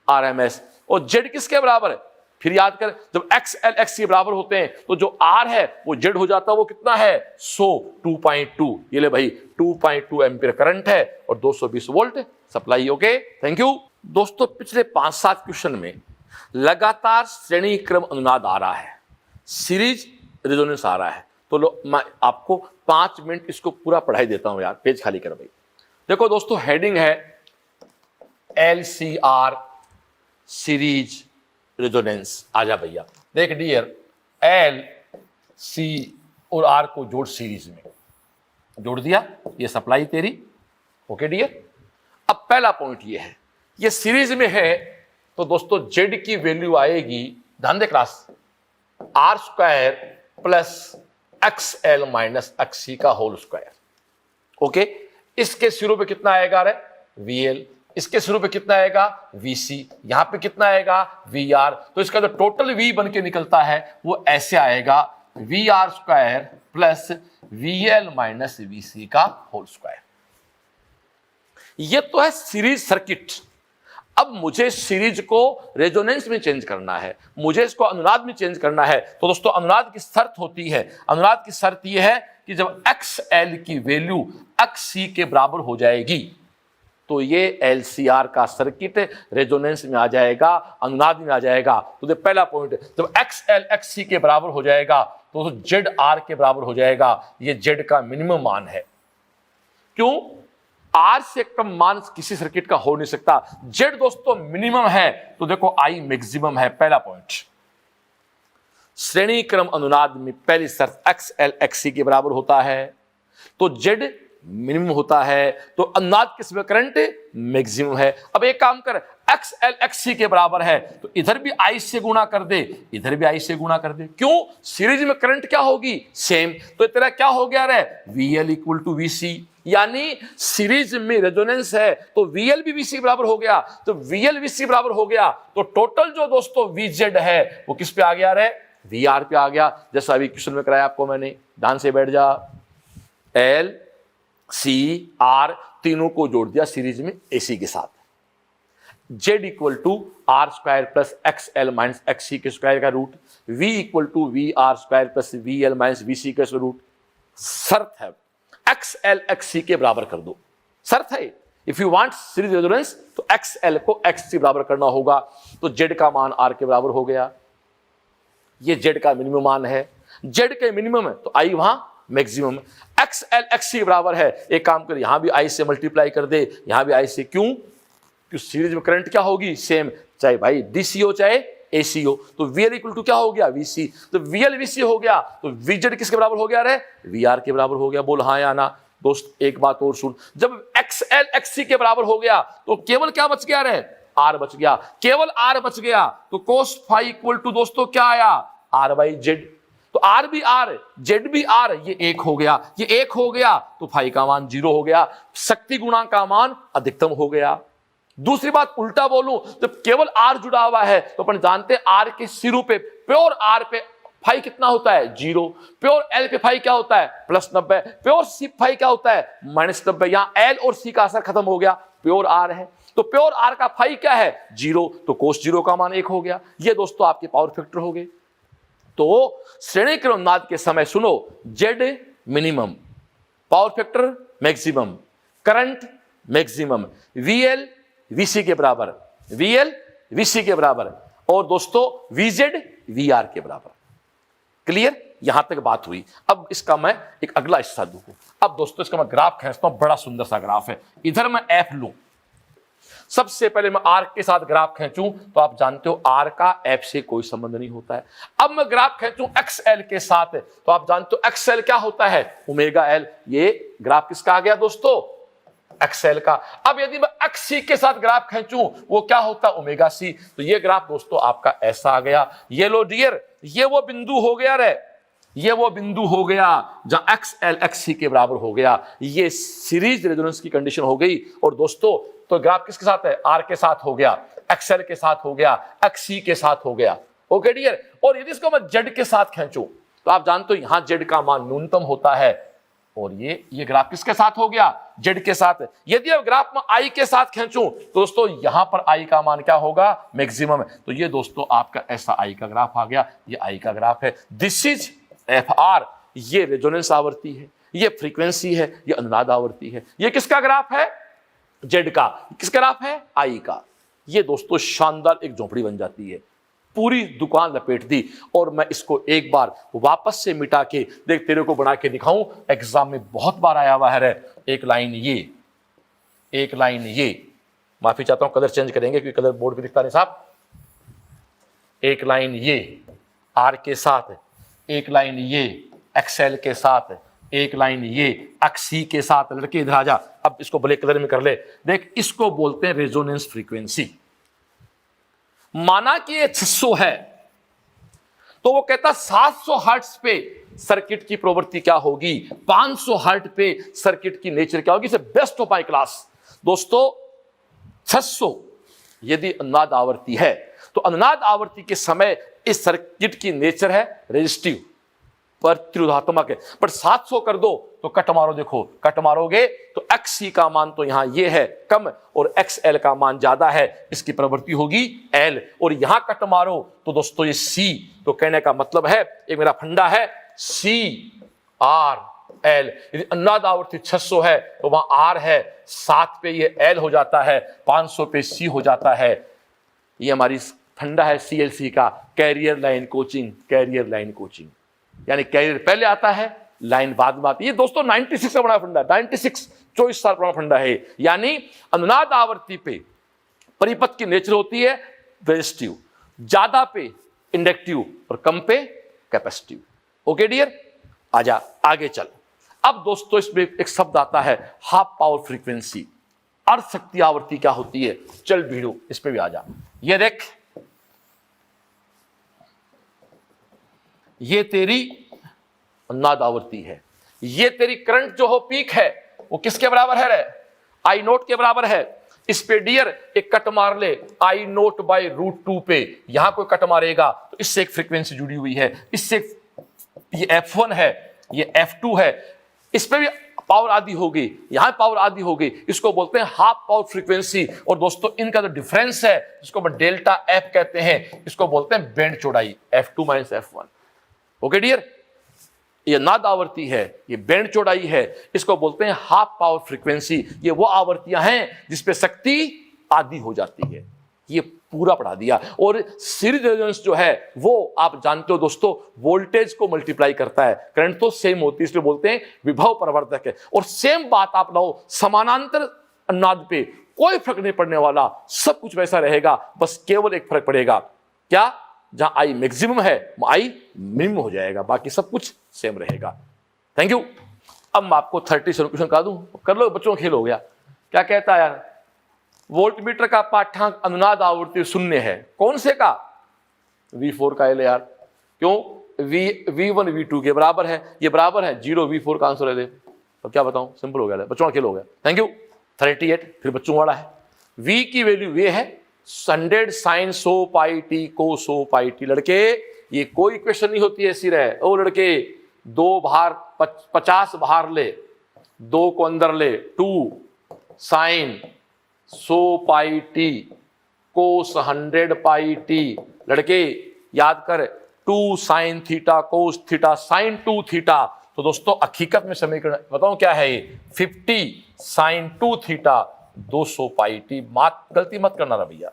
A: आर एम एस। और जेड किसके बराबर है, फिर याद कर, जब एक्स एल एक्स के बराबर होते हैं तो जो आर है वो जेड हो जाता है, वो कितना है, 2.2। ये ले भाई 2.2 एम्पीयर करंट है और 220 volt supply. Okay, thank you. दोस्तों पिछले 5-7 क्वेश्चन में लगातार श्रेणी क्रम अनुनाद आ रहा है, सीरीज रेजोनेंस आ रहा है। तो लो, मैं आपको 5 मिनट इसको पूरा पढ़ाई देता हूं यार, पेज खाली कर भाई। देखो दोस्तों, हेडिंग है LCR सीरीज रेजोनेंस। आजा भैया, देख डियर, L सी और आर को जोड़ सीरीज में, जोड़ दिया, ये सप्लाई तेरी। ओके डियर, अब पहला पॉइंट ये है, ये सीरीज में है तो दोस्तों जेड की वैल्यू आएगी, ध्यान दे class, R square plus X L minus X C का होल स्क्वायर। ओके, इसके सिरों पे कितना आएगा रे, वी एल, इसके शुरू पे कितना आएगा, VC, यहां पे कितना आएगा, VR। तो इसका जो टोटल V बन के निकलता है वो ऐसे आएगा, VR square plus VL minus VC का होल स्क्वायर। ये तो है सीरीज सर्किट। अब मुझे सीरीज को रेजोनेंस में चेंज करना है, मुझे इसको अनुनाद में चेंज करना है। तो दोस्तों अनुनाद की शर्त होती है, अनुनाद की शर्त यह है कि जब XL की वैल्यू XC के बराबर हो जाएगी तो ये LCR का सर्किट रेजोनेंस में आ जाएगा, अनुनाद में आ जाएगा। तो पहला पॉइंट, जब XL XC के बराबर हो जाएगा तो ZR के बराबर हो जाएगा। ये Z का मिनिमम मान है। क्यों? R से कम मान किसी सर्किट का हो नहीं सकता। Z दोस्तों मिनिमम है तो देखो I मैक्सिमम है। पहला पॉइंट, श्रेणी क्रम अनुनाद में पहली शर्त XL XC के बराबर होता है तो Z मिनिमम होता है, तो अनुनाद किसमें करंट मैक्सिमम है। अब एक काम कर, XL XC के बराबर है तो इधर भी I से गुणा कर दे, इधर भी I से गुणा कर दे। क्यों? सीरीज में करंट क्या होगी, सेम। तो तेरा क्या हो गया रे, VL इक्वल टू VC, यानी सीरीज में रेजोनेंस है तो VL भी VC बराबर हो गया। तो VL VC बराबर हो गया तो टोटल जो दोस्तों VZ है वो किस पे आ गया रे, VR पे आ गया। जैसा अभी क्वेश्चन में कराया आपको मैंने, ध्यान से बैठ जा, L C R तीनों को जोड़ दिया सीरीज में AC के साथ। Z equal to R square plus X L minus X C के स्क्वायर का root, V equal to V R square plus V L minus V C का रूट। शर्त है एक्स एल एक्स सी के बराबर कर दो, शर्त है। If you want series resonance तो एक्स एल को एक्स सी बराबर करना होगा। तो Z का मान R के बराबर हो गया। ये Z का मिनिमम मान है, Z के मिनिमम है तो I वहां मैक्सिमम। एक्स एल एक्स सी बराबर है, एक काम कर यहां भी I से मल्टीप्लाई कर दे, यहां भी I से। क्यों? क्योंकि सीरीज में करंट क्या होगी, सेम, चाहे भाई DC हो चाहे AC हो। तो VL इक्वल टू क्या हो गया, VC। तो VL VC हो गया तो VZ किसके बराबर हो गया रे, VR के बराबर हो गया। बोल हाँ या ना। दोस्त एक बात और सुन, जब XL XC के बराबर हो गया तो केवल क्या बच गया रे, R बच गया। केवल R बच गया तो cos फाई इक्वल टू दोस्तों क्या आया, R बाई Z। तो R भी R, Z भी R, ये एक हो गया, ये एक हो गया तो फाई का मान 0 हो गया, शक्ति गुणांक का मान अधिकतम हो गया। दूसरी बात उल्टा बोलूं तो केवल R जुड़ा हुआ है तो अपन जानते हैं R के सिरों पे, प्योर R पे फाई कितना होता है, 0। प्योर L पे फाई क्या होता है, +90। प्योर C फाई क्या होता है, -90। यहां L और C का असर खत्म हो गया, प्योर R है। तो प्योर R का फाई क्या है, 0। तो cos 0 का मान 1 हो गया। ये दोस्तों आपके पावर फैक्टर हो गए। तो श्रेणी क्रम अनुनाद के समय सुनो, Z minimum, power factor maximum, current maximum, VL VC के बराबर, VL VC के बराबर, और दोस्तों VZ VR के बराबर। क्लियर? यहां तक बात हुई। अब इसका मैं एक अगला हिस्सा दूंगा। अब दोस्तों इसका मैं ग्राफ खींचता हूं, बड़ा सुंदर सा ग्राफ है। इधर मैं F लूं, सबसे पहले मैं R के साथ ग्राफ खींचूं तो आप जानते हो R का F से कोई संबंध नहीं होता है। अब मैं ग्राफ खींचूं XL के साथ तो आप जानते हो XL क्या होता है, ओमेगा L। ये ग्राफ किसका आ गया दोस्तों, XL का। अब यदि मैं XC के साथ ग्राफ खींचूं वो क्या होता है, ओमेगा C। तो ये ग्राफ दोस्तों आपका ऐसा आ गया। ये लो डियर, ये वो बिंदु हो गया रे, ये वो बिंदु हो गया जहां XL XC के बराबर हो गया। ये सीरीज रेजोनेंस की कंडीशन हो गई। और दोस्तों तो ग्राफ किसके साथ है, R के साथ हो गया, XL के साथ हो गया, XC के साथ हो गया। Okay dear. और यदि इसको मैं Z के साथ खींचूं तो आप जानते हो यहां Z का मान न्यूनतम होता है। और ये ग्राफ किसके साथ हो गया, Z के साथ। यदि अब ग्राफ में I के साथ खींचूं तो दोस्तों यहां पर I का मान क्या होगा, मैक्सिमम है। तो ये दोस्तों आपका ऐसा I का ग्राफ आ गया। ये I का ग्राफ है। This is FR। ये रेजोनेंस आवृत्ति है, ये फ्रीक्वेंसी है, ये अनुनाद आवृत्ति है। ये किसका ग्राफ है, Z का। किसका ग्राफ है, I का। ये दोस्तों शानदार एक झोपड़ी बन जाती है, पूरी दुकान लपेट दी। और मैं इसको एक बार वापस से मिटा के देख तेरे को बना के दिखाऊं, एग्जाम में बहुत बार आया हुआ है। एक लाइन ये, एक लाइन ये, माफी चाहता हूं कलर चेंज करेंगे क्योंकि कलर बोर्ड पे दिखता नहीं साहब। एक लाइन ये R के साथ, एक लाइन ये एक्सएल के साथ, एक लाइन ये एक्सी के साथ। लड़के इधर आ जा, अब इसको ब्लैक कलर में कर ले। देख, इसको बोलते हैं रेजोनेंस फ्रीक्वेंसी। माना कि ये 600 है, तो वो कहता 700 हर्ट्ज पे सर्किट की प्रवृत्ति क्या होगी, 500 हर्ट्ज पे सर्किट की नेचर क्या होगी। इसे बेस्ट ऑफ माई क्लास दोस्तों, 600 यदि अनुनाद आवृत्ति है तो अनुनाद आवृत्ति के समय इस सर्किट की नेचर है रेजिस्टिव, प्रतिरोधात्मक है। पर 700 कर दो तो कट मारो, देखो कट मारोगे तो XC का मान तो यहां ये है कम और XL का मान ज्यादा है, इसकी प्रवृत्ति होगी L। और यहां कट मारो तो दोस्तों ये C। तो कहने का मतलब है, एक मेरा फंडा है CRL। यदि अनुनाद आवृत्ति 600 है तो वहां R है, 7 पे ये L हो जाता है, 500 पे C हो जाता है। ये हमारी फंडा है CLC का, career line coaching. Career line coaching यानी कैरियर पहले आता है, लाइन बाद में आती है। ये दोस्तों 96 का बड़ा फंडा, 96 24 साल पुराना फंडा है। यानी अनुनाद आवृत्ति पे परिपथ की नेचर होती है रेजिस्टिव, ज्यादा पे इंडक्टिव और कम पे कैपेसिटिव। ओके डियर, आजा आगे चल। अब दोस्तों इसमें एक शब्द आता है हाफ पावर फ्रीक्वेंसी, अर्ध शक्ति आवृत्ति क्या होती है। चल वीडियो इस पे भी आजा। ये देख, ये तेरी अनुनाद आवृत्ति है, ये तेरी करंट जो हो पीक है वो किसके बराबर है रे, आई नोट के बराबर है। इस पे डियर एक कट मार ले, आई नोट बाई √2 पे। यहां कोई कट मारेगा तो इससे एक फ्रीक्वेंसी जुड़ी हुई है, इससे ये F1 है, ये F2 है, इस पे भी पावर आदि होगी, यहां पावर आदि होगी। इसको बोलते हैं हाफ पावर फ्रीक्वेंसी। और दोस्तों इनका जो डिफरेंस है जिसको हम डेल्टा F कहते हैं, इसको बोलते हैं बैंड चौड़ाई, F2 - F1। ओके डियर, ये नाद आवृत्ति है, ये बैंड चौड़ाई है, इसको बोलते हैं हाफ पावर फ्रीक्वेंसी। ये वो आवृत्तियां हैं जिसपे शक्ति आधी हो जाती है। ये पूरा पढ़ा दिया। और सीरीज रेजोनेंस जो है वो आप जानते हो दोस्तों, वोल्टेज को मल्टीप्लाई करता है, करंट तो सेम होती है, इसलिए बोलते हैं विभव प्रवर्धक है। और सेम बात आप लाओ समानांतर अनुनाद पे, कोई फर्क नहीं पड़ने वाला, सब कुछ वैसा रहेगा, बस केवल एक फर्क पड़ेगा, क्या, जहां आई मैक्सिमम है आई मिनिमम हो जाएगा, बाकी सब कुछ सेम रहेगा। Thank you. अब मैं आपको 30 क्वेश्चन करा दूं, कर लो, बच्चों का खेल हो गया। क्या कहता है यार, वोल्टमीटर का पाठ्यांक अनुनाद आवृत्ति 0 है, कौन से का, V4 का ले यार, क्यों, V1 V2 के बराबर है, ये बराबर है 0 V4 का आंसर है दे। तो क्या बताऊं, सिंपल हो गया, बच्चों का खेल हो गया। Thank you. 38 फिर बच्चों वाला है, V की वैल्यू ये है 100 sin 100 पाई टी को 100 पाई टी। लड़के ये कोई क्वेश्चन नहीं होती ऐसी रहे। ओ लड़के, 2 बाहर 50 बाहर ले, 2 को अंदर ले, 2 sin 100 पाई टी कोस 100 पाई टी। लड़के याद कर, 2 sin theta cos theta sin 2 theta. तो दोस्तों हकीकत में समीकरण बताऊं क्या है, ये 50 sin 2 थीटा 200 पाई टी। गलती मत करना ना भैया,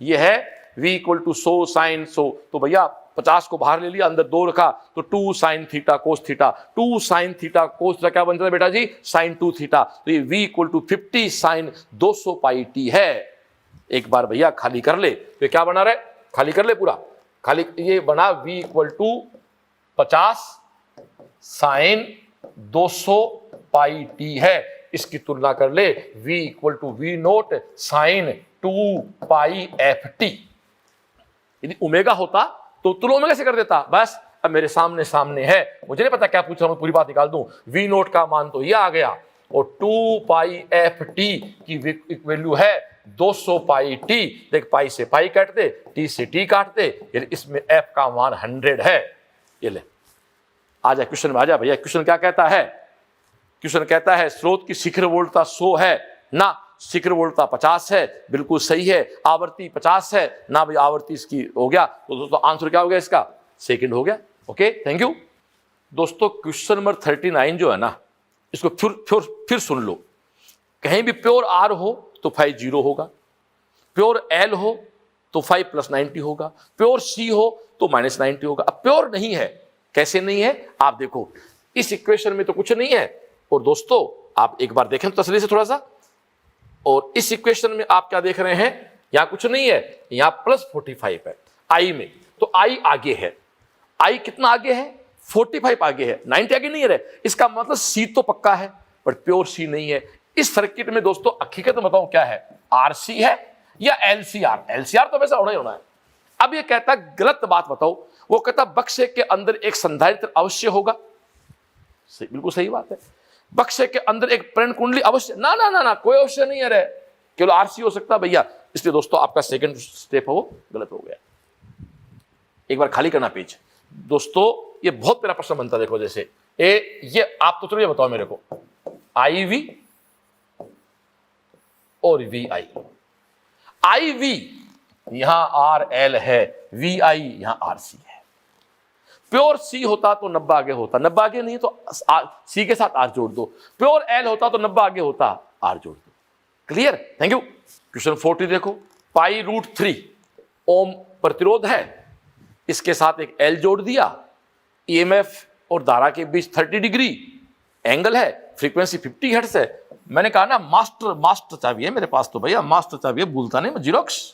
A: ये है V = 100 sin 100। तो भैया 50 को बाहर ले लिया, अंदर 2 रखा, तो 2 sin theta cos theta. 2 sin theta cos theta क्या बन जाता है बेटा जी, sin 2 थीटा। तो ये V = 50 sin 200 पाई टी है। एक बार भैया खाली कर ले, तो क्या बना रहे, खाली कर ले पूरा, खाली ये बना V = 50 sin 200 पाई टी है। इसकी तुलना कर ले, V = V0 sin 2 पाई FT। यदि ओमेगा होता तो तुल ओमेगा से कर देता, बस अब मेरे सामने सामने है, मुझे नहीं पता क्या पूछ रहा हूं, पूरी बात निकाल दूं। V0 का मान तो ये आ गया, और 2 पाई FT की वैल्यू है 200 पाई टी। देख, पाई से पाई काटते, टी से टी काटते, इसमें F का मान 100 है। ये ले, आजा क्वेश्चन में आजा भैया। क्वेश्चन क्या कहता है, क्वेश्चन कहता है स्रोत की शिखर वोल्टता 100 है ना, शिखर वोल्टता 50 है, बिल्कुल सही है। आवृत्ति 50 है ना भाई, आवृत्ति इसकी हो गया, तो दोस्तों आंसर क्या हो गया इसका, सेकंड हो गया। Okay, thank you. दोस्तों क्वेश्चन नंबर 39 जो है ना, इसको फिर सुन लो। कहीं भी प्योर R हो तो फाई 0 होगा, प्योर L हो तो फाई +90 होगा, प्योर C हो तो -90 होगा। अब प्योर नहीं है, कैसे नहीं है आप देखो, इस इक्वेशन में तो कुछ नहीं है। और दोस्तों आप एक बार देखें तो तसल्ली से थोड़ा सा, और इस इक्वेशन में आप क्या देख रहे हैं, यहां कुछ नहीं है, यहां +45 है, आई में तो आई आगे है। आई कितना आगे है? 45 आगे है, 90 आगे नहीं है रे। इसका मतलब सी तो पक्का है, पर प्योर सी नहीं है। इस सर्किट में दोस्तों हकीकत में बताऊं क्या है, आरसी है या एलसीआर? एलसीआर तो वैसा होना ही होना है। अब ये कहता है गलत बात बताओ, वो कहता बक्से के अंदर एक संधारित्र अवश्य होगा। बिल्कुल सही बात है। बक्से के अंदर एक प्रेरण कुंडली अवश्य, ना ना ना ना, कोई अवश्य नहीं है रे, केवल आरसी हो सकता भैया। इसलिए दोस्तों आपका सेकंड स्टेप है वो गलत हो गया। एक बार खाली करना पेज। दोस्तों ये बहुत मेरा प्रश्न बनता है, देखो जैसे ये आप तो चलो ये बताओ मेरे को, आई वी और वी आई। आई वी यहां आर एल है, वी आई यहां आर सी है। प्योर सी होता तो 90 आगे होता, 90 आगे नहीं तो सी के साथ आर जोड़ दो। प्योर एल होता तो 90 आगे होता, आर जोड़ दो। क्लियर? Thank you. क्वेश्चन 40 देखो, पाई√3 ओम प्रतिरोध है, इसके साथ एक एल जोड़ दिया, ईएमएफ और धारा के बीच 30 डिग्री एंगल है, फ्रीक्वेंसी 50 हर्ट्ज है। मैंने कहा ना मास्टर चाबी है मेरे पास, तो भैया मास्टर चाबी है, भूलता नहीं मैं, जीरोक्स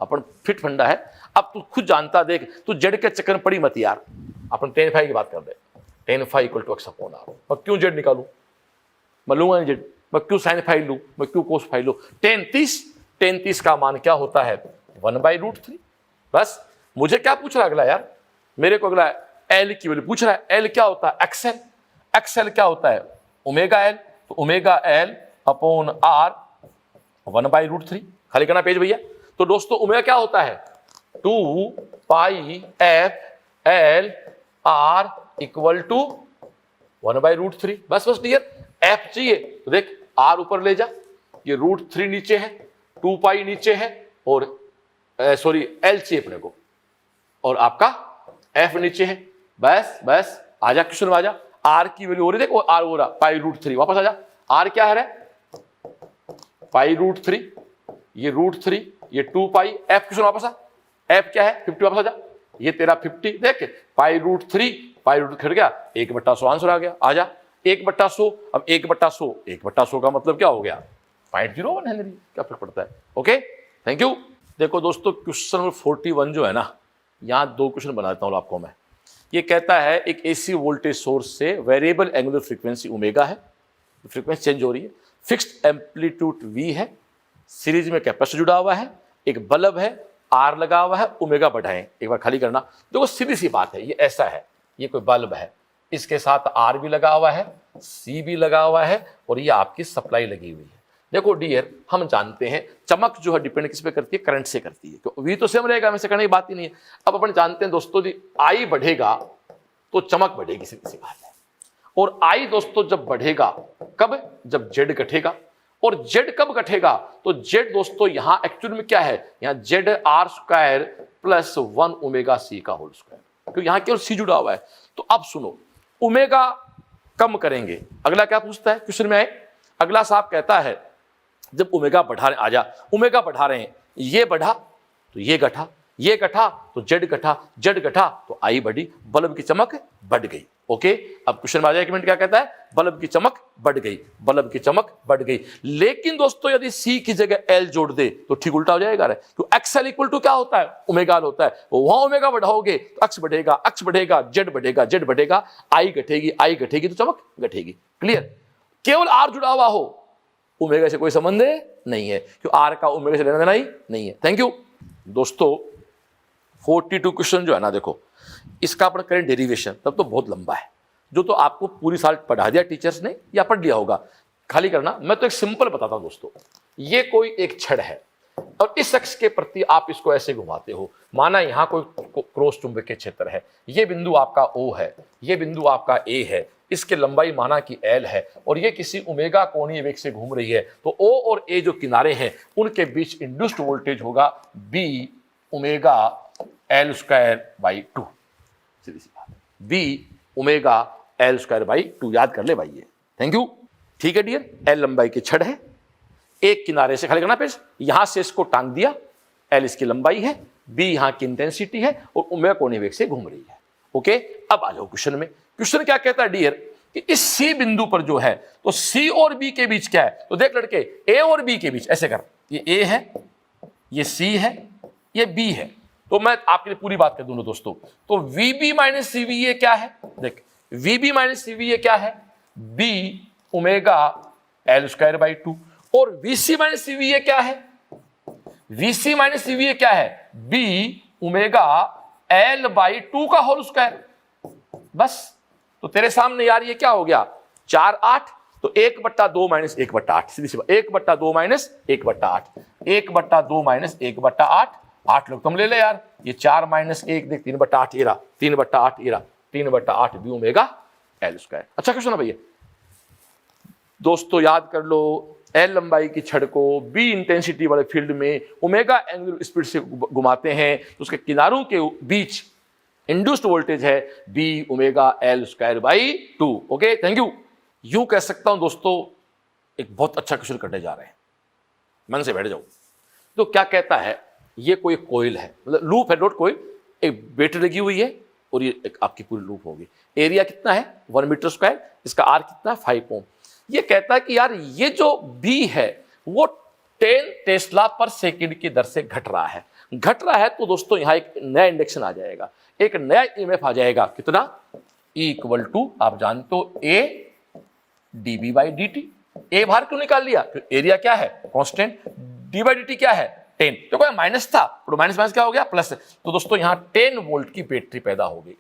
A: अपन फिट फंडा है। अब तू खुद जानता, देख तू जेड के चक्कर में पड़ी मत यार। अपन tan phi की बात कर दे, tan phi = x/r। मैं क्यों जेड निकालू? मैं लूंगा नहीं जेड। मैं क्यों sin phi लूं? मैं क्यों cos phi लूं? tan 30 का मान क्या होता है? 1/√3। बस मुझे क्या पूछ रहा है अगला यार, मेरे को अगला एल की वैल्यू पूछ रहा है। एल क्या होता है? एक्सएल। एक्सएल क्या होता है? Omega L. तो ओमेगा एल अपॉन आर 1/√3। खाली करना पेज भैया। तो दोस्तों ओमेगा क्या होता है? 2 पाई एफ एल आर = 1/√3। बस डियर, एफ चाहिए तो देख आर ऊपर ले जा, ये √3 नीचे है, 2 पाई नीचे है, और सॉरी एल चाहिए अपने को, और आपका एफ नीचे है। बस आजा क्वेश्चन में आजा। आर की वैल्यू हो रही, देखो आर हो रहा पाई√3, वापस आजा। आर क्या है? पाई√3, ये √3, ये 2 पाई। एफ क्वेश्चन वापस आ, एफ क्या है? 50, वापस आ जा। ये तेरा 50, देख पाई√3 खड़ गया, 1/100 आंसर आ गया। आजा 1/100। अब 1/100 का मतलब क्या हो गया? 0.01 हेनरी। क्या फर्क पड़ता है? Okay thank you. देखो दोस्तों क्वेश्चन नंबर 41 जो है ना, यहां 2 क्वेश्चन बना देता हूं आपको मैं। ये कहता है एक एसी वोल्टेज सोर्स से वेरिएबल एंगुलर फ्रीक्वेंसी ओमेगा है, फ्रीक्वेंसी चेंज हो रही है, फिक्स्ड एम्पलीट्यूड वी है, सीरीज में कैपेसिटर जुड़ा हुआ है, एक बल्ब है, आर लगा हुआ है, ओमेगा बढ़ाएं। एक बार खाली करना। देखो सीधी सी बात है, ये ऐसा है, ये कोई बल्ब है, इसके साथ आर भी लगा हुआ है, सी भी लगा हुआ है, और ये आपकी सप्लाई लगी हुई है। देखो डियर, हम जानते हैं चमक जो है डिपेंड किस पे करती है? करंट से करती है। तो वी तो सेम रहेगा, वैसे करने की बात ही नहीं है। अब अपन जानते हैं दोस्तों जी, आई बढ़ेगा तो चमक बढ़ेगी, सीधी सी बात है। और आई दोस्तों जब बढ़ेगा कब? जब जेड घटेगा। और जेड कब घटेगा? तो जेड दोस्तों यहां एक्चुअल में क्या है? यहां ZR² + 1 ओमेगा सी का होल स्क्वायर, क्योंकि यहां केवल सी जुड़ा हुआ है। तो अब सुनो, ओमेगा कम करेंगे। अगला क्या पूछता है क्वेश्चन में आए? अगला साहब कहता है जब ओमेगा बढ़ा रहे, आजा ओमेगा बढ़ा रहे हैं, ये बढ़ा तो ये घटा, ये घटा तो जेड घटा, जेड घटा तो आई बढ़ी, बल्ब की चमक बढ़ गई। ओके अब क्वेश्चन में आ जाए, एक मिनट क्या कहता है? बल्ब की चमक बढ़ गई, बल्ब की चमक बढ़ गई। लेकिन दोस्तों यदि सी की जगह एल जोड़ दे तो ठीक उल्टा हो जाएगा। तो एक्सएल = क्या होता है? ओमेगा एल होता है। वहां ओमेगा बढ़ाओगे तो अक्ष बढ़ेगा, अक्ष बढ़ेगा, जेड बढ़ेगा, जेड बढ़ेगा, आई घटेगी, आई घटेगी तो चमक घटेगी। क्लियर? केवल आर जुड़ा हुआ हो, ओमेगा से कोई संबंध नहीं है, क्यों आर का ओमेगा से लेना देना ही नहीं है। थैंक यू दोस्तों। 42 क्वेश्चन जो है ना, देखो इसका अपन करें डेरिवेशन, तब तो बहुत लंबा है, जो तो आपको पूरी साल पढ़ा दिया टीचर्स ने या पढ़ लिया होगा। खाली करना, मैं तो एक सिंपल बताता हूं दोस्तों। ये कोई एक छड़ है और इस शख्स के प्रति आप इसको ऐसे घुमाते हो, माना यहां कोई क्रॉस चुंबकीय क्षेत्र है, ये बिंदु आपका O है, ये बिंदु आपका A है, इसके लंबाई माना कि L है, और ये किसी ओमेगा कोणीय वेग से घूम रही है। तो O और A जो किनारे हैं उनके बीच इंड्यूस्ड वोल्टेज होगा B ओमेगा L²/2। सीधी सी बात, B ओमेगा L²/2। याद कर ले भाई ये। Thank you. ठीक है डियर, L लंबाई की छड़ है, एक किनारे से खाली करना पेज, यहां से इसको टांग दिया, L इसकी लंबाई है, B यहां की इंटेंसिटी है, और ओमेगा कोणीय वेग से घूम रही है। ओके अब आ जाओ क्वेश्चन में। क्वेश्चन क्या कहता है डियर कि इस C बिंदु पर जो है, तो C और B के बीच क्या है? तो देख लड़के, A और B के बीच ऐसे कर, ये A है, ये C है, ये B है, तो मैं आपके लिए पूरी बात कर दूंगा दोस्तों। तो VB माइनस CV ये क्या है, देख VB माइनस CV ये क्या है, B omega L square by 2, और VC माइनस CV ये क्या है, VC माइनस CV ये क्या है, B ओमेगा L बाई 2 का होल स्क्वायर। बस, तो तेरे सामने यार ये क्या हो गया, 4 8, तो 1/2 माइनस 1/8, सीधी सी बात, 1/2 माइनस 1/8, 1/2 माइनस 1/8, 8 लोग तुम ले ले यार, ये 4 माइनस 1 देख 3/8 ये रहा, 3/8 ये रहा, 3/8 भी ओमेगा L स्क्वायर। अच्छा क्वेश्चन है भैया दोस्तों, याद कर लो, L लंबाई की छड़ को B इंटेंसिटी वाले फील्ड में ओमेगा एंगुलर स्पीड से घुमाते हैं, तो उसके किनारों के बीच इंड्यूस्ड वोल्टेज है B omega L square by 2। Okay, thank you. यूं कह सकता हूं दोस्तों, एक बहुत अच्छा क्वेश्चन करने जा रहे हैं, मन से बैठ जाओ। तो क्या कहता है, ये कोई कोयल है, मतलब लूप है, नोट कोयल, एक बैटरी लगी हुई है और ये एक आपकी पूरी लूप होगी। एरिया कितना है 1 मीटर स्क्वायर, इसका आर कितना है 5 ओम। ये कहता है कि यार ये जो बी है वो 10 टेस्ला पर सेकंड की दर से घट रहा है, तो दोस्तों यहां एक नया इंडक्शन आ जाएगा, एक नया ईएमएफ आ जाएगा, कितना, E इक्वल टू आप जानते हो A dB बाई dt। ए बाहर क्यों निकाल लिया, तो एरिया क्या है कांस्टेंट, डी बाई dt क्या है 10, तो कोई माइनस था, तो माइनस माइनस क्या हो गया प्लस। तो दोस्तों यहां 10 वोल्ट की बैटरी पैदा हो गई,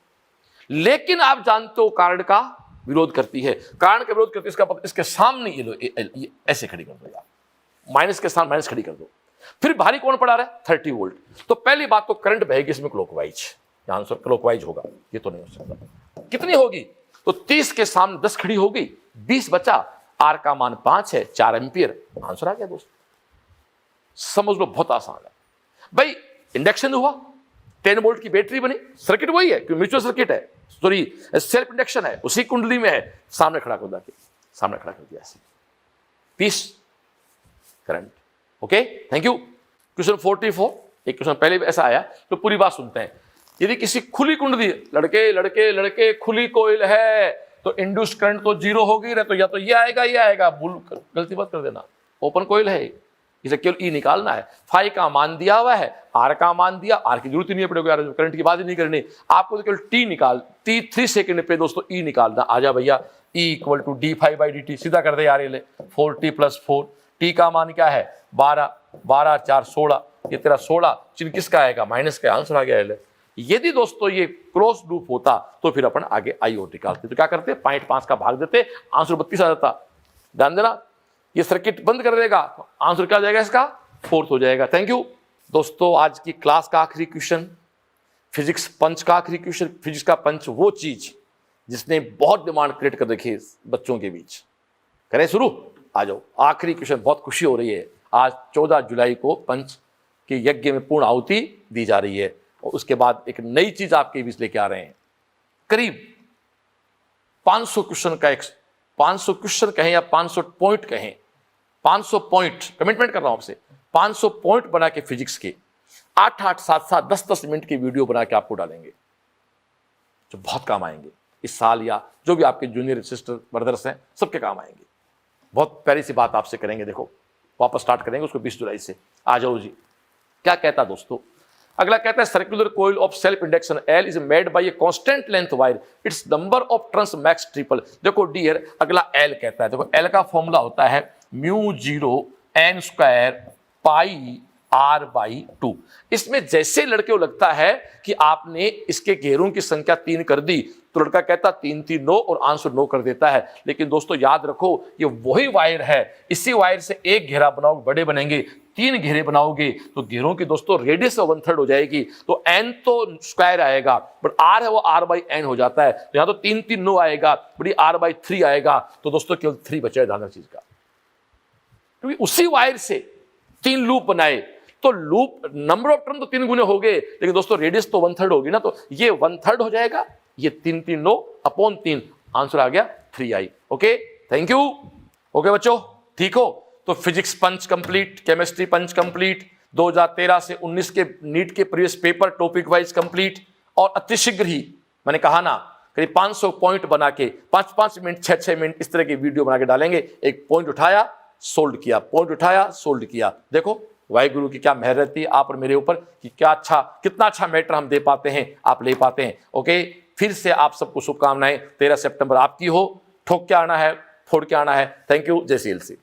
A: लेकिन आप जानते हो कारण का विरोध करती है, कारण का विरोध करती है, इसके सामने ये लो ये ऐसे खड़ी कर दो यार, माइनस के सामने माइनस खड़ी कर दो, फिर भारी कौन पड़ा रहा है 30 वोल्ट। तो पहली बात तो करंट बहेगी इसमें क्लॉकवाइज, आंसर क्लॉकवाइज होगा, ये तो नहीं हो सकता। कितनी होगी, तो 30 के सामने 10 खड़ी हो गई, 20 बचा, आर का मान 5 है, 4 एम्पियर, आंसर आ गया दोस्तों। समझ लो बहुत आसान है भाई, इंडक्शन हुआ, 10 वोल्ट की बैटरी बनी, सर्किट वही है, क्योंकि म्यूचुअल सर्किट है, सॉरी सेल्फ इंडक्शन है, उसी कुंडली में है, सामने खड़ा कर दिया, 20 current. Okay, thank you. Question 44, एक क्वेश्चन पहले भी ऐसा आया, तो पूरी बात सुनते हैं। यदि किसी खुली कुंडली, लड़के खुली कोयल है, तो इंड्यूस्ड करंट तो 0 होगी, तो या तो ये आएगा, भूल गलती मत कर देना, ओपन कोयल है, इसे केवल ई निकालना है, फाई का मान दिया हुआ है, आर का मान दिया, आर की जरूरत ही नहीं पड़ेगी यार, करंट की बात ही नहीं करनी आपको, तो केवल टी 3 सेकंड पे दोस्तों ई निकालना। आजा भैया, E equal to d5 by dt, सीधा कर दे यार, ये ले 4t + 4, टी का मान क्या है 12, 12 4 16, ये तेरा 16, चिन्ह किसका आएगा माइनस का, आंसर आ गया। यदि दोस्तों ये क्रॉस लूप होता तो फिर अपन आगे आई और निकालते, तो क्या करते 0.5 का भाग देते, आंसर 32 आ जाता। ध्यान देना, ये सर्किट बंद कर देगा, तो आंसर क्या हो जाएगा इसका 4th हो जाएगा। थैंक यू दोस्तों। आज की क्लास का आखिरी क्वेश्चन, फिजिक्स पंच का आखिरी क्वेश्चन। फिजिक्स का पंच वो चीज जिसने बहुत डिमांड क्रिएट कर रखी है बच्चों के बीच। करें शुरू, आ जाओ आखिरी क्वेश्चन। बहुत खुशी हो रही है, आज 14 जुलाई को पंच के यज्ञ में पूर्ण आहुति दी जा रही है, और उसके बाद एक नई चीज आपके बीच लेके आ रहे हैं। करीब 500 क्वेश्चन का 500 क्वेश्चन कहें या 500 पॉइंट कहें, 500 पॉइंट कमिटमेंट कर रहा हूं आपसे, 500 पॉइंट बना के फिजिक्स के 8-8, 7-7, 10-10 मिनट की वीडियो बना के आपको डालेंगे, जो बहुत काम आएंगे इस साल, या जो भी आपके जूनियर सिस्टर ब्रदर्स हैं सबके काम आएंगे। बहुत प्यारी सी बात आपसे करेंगे, देखो वापस स्टार्ट करेंगे उसको 20 जुलाई से। आ जाओ जी, क्या कहता दोस्तों अगला, कहता है circular coil of self induction L is made by a constant length wire, its number of turns max triple. देखो डियर, अगला L कहता है, देखो L का फॉर्मूला होता है μ0 n² पाई r/2। इसमें जैसे लड़के को लगता है कि आपने इसके घेरों की संख्या 3 कर दी, तो लड़का कहता 3 3 9 और आंसर 9 कर देता है। लेकिन दोस्तों याद रखो, ये वही वायर है, इसी वायर से एक घेरा बनाओ बड़े बनेंगे, 3 घेरे बनाओगे तो घेरों की दोस्तों रेडियस 1/3 हो जाएगी, तो n तो स्क्वायर आएगा, बट r है वो r/n हो जाता है। तो यहां तो 3 3 9 आएगा, बड़ी r/3 आएगा, तो दोस्तों केवल 3 बचा है ध्यान चीज का, क्योंकि उसी वायर से 3 लूप बनाए, तो लूप नंबर ऑफ टर्न तो 3 गुने हो गए, लेकिन दोस्तों रेडियस तो 1/3 होगी ना, तो ये 1/3 हो जाएगा, ये 3 3 9 अपॉन 3, आंसर आ गया 3i। Okay, thank you. Okay बच्चों, ठीक हो? तो फिजिक्स पंच कंप्लीट, केमिस्ट्री पंच कंप्लीट, 2013 से 19 के नीट के previous paper topic wise complete, और अतिशीघ्र ही मैंने कहा ना करीब 500 पॉइंट बना के 5-5 मिनट 6-6 मिनट इस तरह की वीडियो बना के डालेंगे। एक पॉइंट उठाया सोल्ड किया, पॉइंट उठाया सोल्ड किया, देखो वाहिगुरु की क्या मेहर रहती है आप और मेरे ऊपर कि क्या अच्छा, कितना अच्छा मैटर हम दे पाते हैं, आप ले पाते हैं। ओके, फिर से आप सबको शुभकामनाएं। 13 सितंबर आपकी हो, ठोक के आना है, फोड़ के आना है। Thank you. जय श्री एलसी।